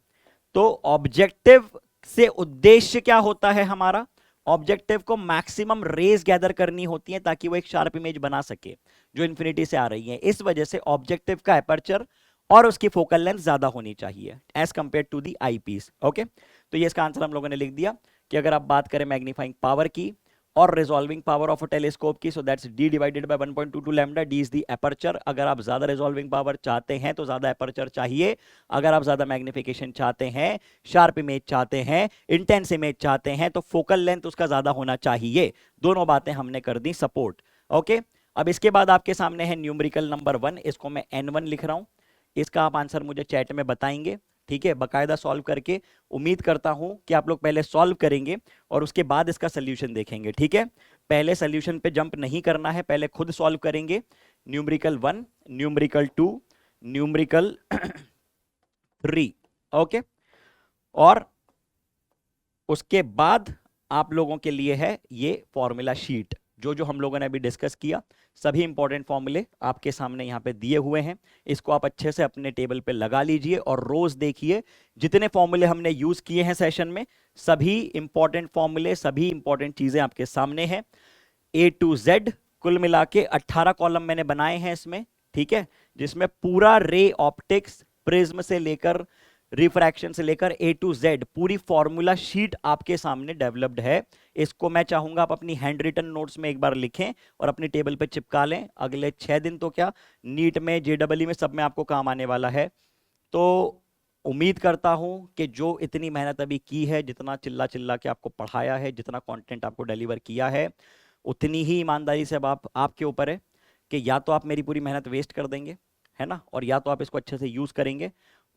तो ऑब्जेक्टिव से उद्देश्य क्या होता है हमारा? ऑब्जेक्टिव को मैक्सिमम रेज गैदर करनी होती है ताकि वो एक शार्प इमेज बना सके जो इंफिनिटी से आ रही है। इस वजह से ऑब्जेक्टिव का एपर्चर और उसकी फोकल लेंथ ज्यादा होनी चाहिए as compare to the eyepiece. Okay, तो ये इसका आंसर हम लोगों ने लिख दिया कि अगर आप बात करें मैग्नीफाइंग पावर की और resolving power of a telescope की, so that's d divided by 1.22 lambda. d is the aperture. अगर आप ज्यादा रिजॉल्विंग पावर चाहते हैं तो ज्यादा एपर्चर चाहिए। अगर आप ज्यादा मैग्निफिकेशन चाहते हैं, शार्प इमेज चाहते हैं, इंटेंस इमेज चाहते हैं, तो फोकल लेंथ उसका ज्यादा होना चाहिए। दोनों बातें हमने कर दी सपोर्ट। ओके, अब इसके बाद आपके सामने है न्यूमेरिकल नंबर 1, इसको मैं n1 लिख रहा हूं। इसका आप आंसर मुझे चैट में बताएंगे, ठीक है, बकायदा सॉल्व करके। उम्मीद करता हूं कि आप लोग पहले सॉल्व करेंगे और उसके बाद इसका सोल्यूशन देखेंगे, ठीक है। पहले सोल्यूशन पे जंप नहीं करना है, पहले खुद सॉल्व करेंगे। न्यूमेरिकल 1, न्यूमेरिकल 2, न्यूमेरिकल 3, ओके, और उसके बाद आप लोगों के लिए है ये फॉर्मूला शीट। जो जो हम लोगों ने अभी डिस्कस किया, सभी इंपॉर्टेंट फॉर्मूले आपके सामने यहाँ पे दिए हुए हैं। इसको आप अच्छे से अपने टेबल पे लगा लीजिए और रोज देखिए। जितने फॉर्मूले हमने यूज किए हैं सेशन में, सभी इंपॉर्टेंट फॉर्मूले, सभी इंपॉर्टेंट चीजें आपके सामने हैं। A to Z कुल मिला के 18 कॉलम मैंने बनाए हैं इसमें, ठीक है, जिसमें पूरा रे ऑप्टिक्स, प्रिज्म से लेकर रिफ्रैक्शन से लेकर A to Z पूरी फॉर्मूला शीट आपके सामने डेवलप्ड है। इसको मैं चाहूंगा आप अपनी हैंड रिटन नोट्स में एक बार लिखें और अपनी टेबल पे चिपका लें। अगले 6 दिन तो क्या, नीट में, JEE में, सब में आपको काम आने वाला है। तो उम्मीद करता हूं कि जो इतनी मेहनत अभी की है, जितना चिल्ला चिल्ला के आपको पढ़ाया है, जितना कंटेंट आपको डिलीवर किया है, उतनी ही ईमानदारी से अब आपके ऊपर है कि या तो आप मेरी पूरी मेहनत वेस्ट कर देंगे, है ना, और या तो आप इसको अच्छे से यूज करेंगे।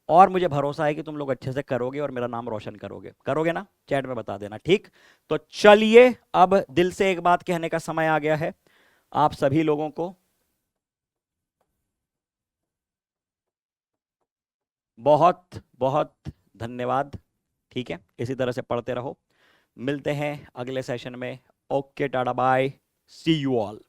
और मुझे भरोसा है कि तुम लोग अच्छे से करोगे और मेरा नाम रोशन करोगे। करोगे ना? चैट में बता देना, ठीक? तो चलिए, अब दिल से एक बात कहने का समय आ गया है आप सभी लोगों को। बहुत बहुत धन्यवाद। ठीक है, इसी तरह से पढ़ते रहो। मिलते हैं अगले सेशन में। Okay, tata bye, see you all.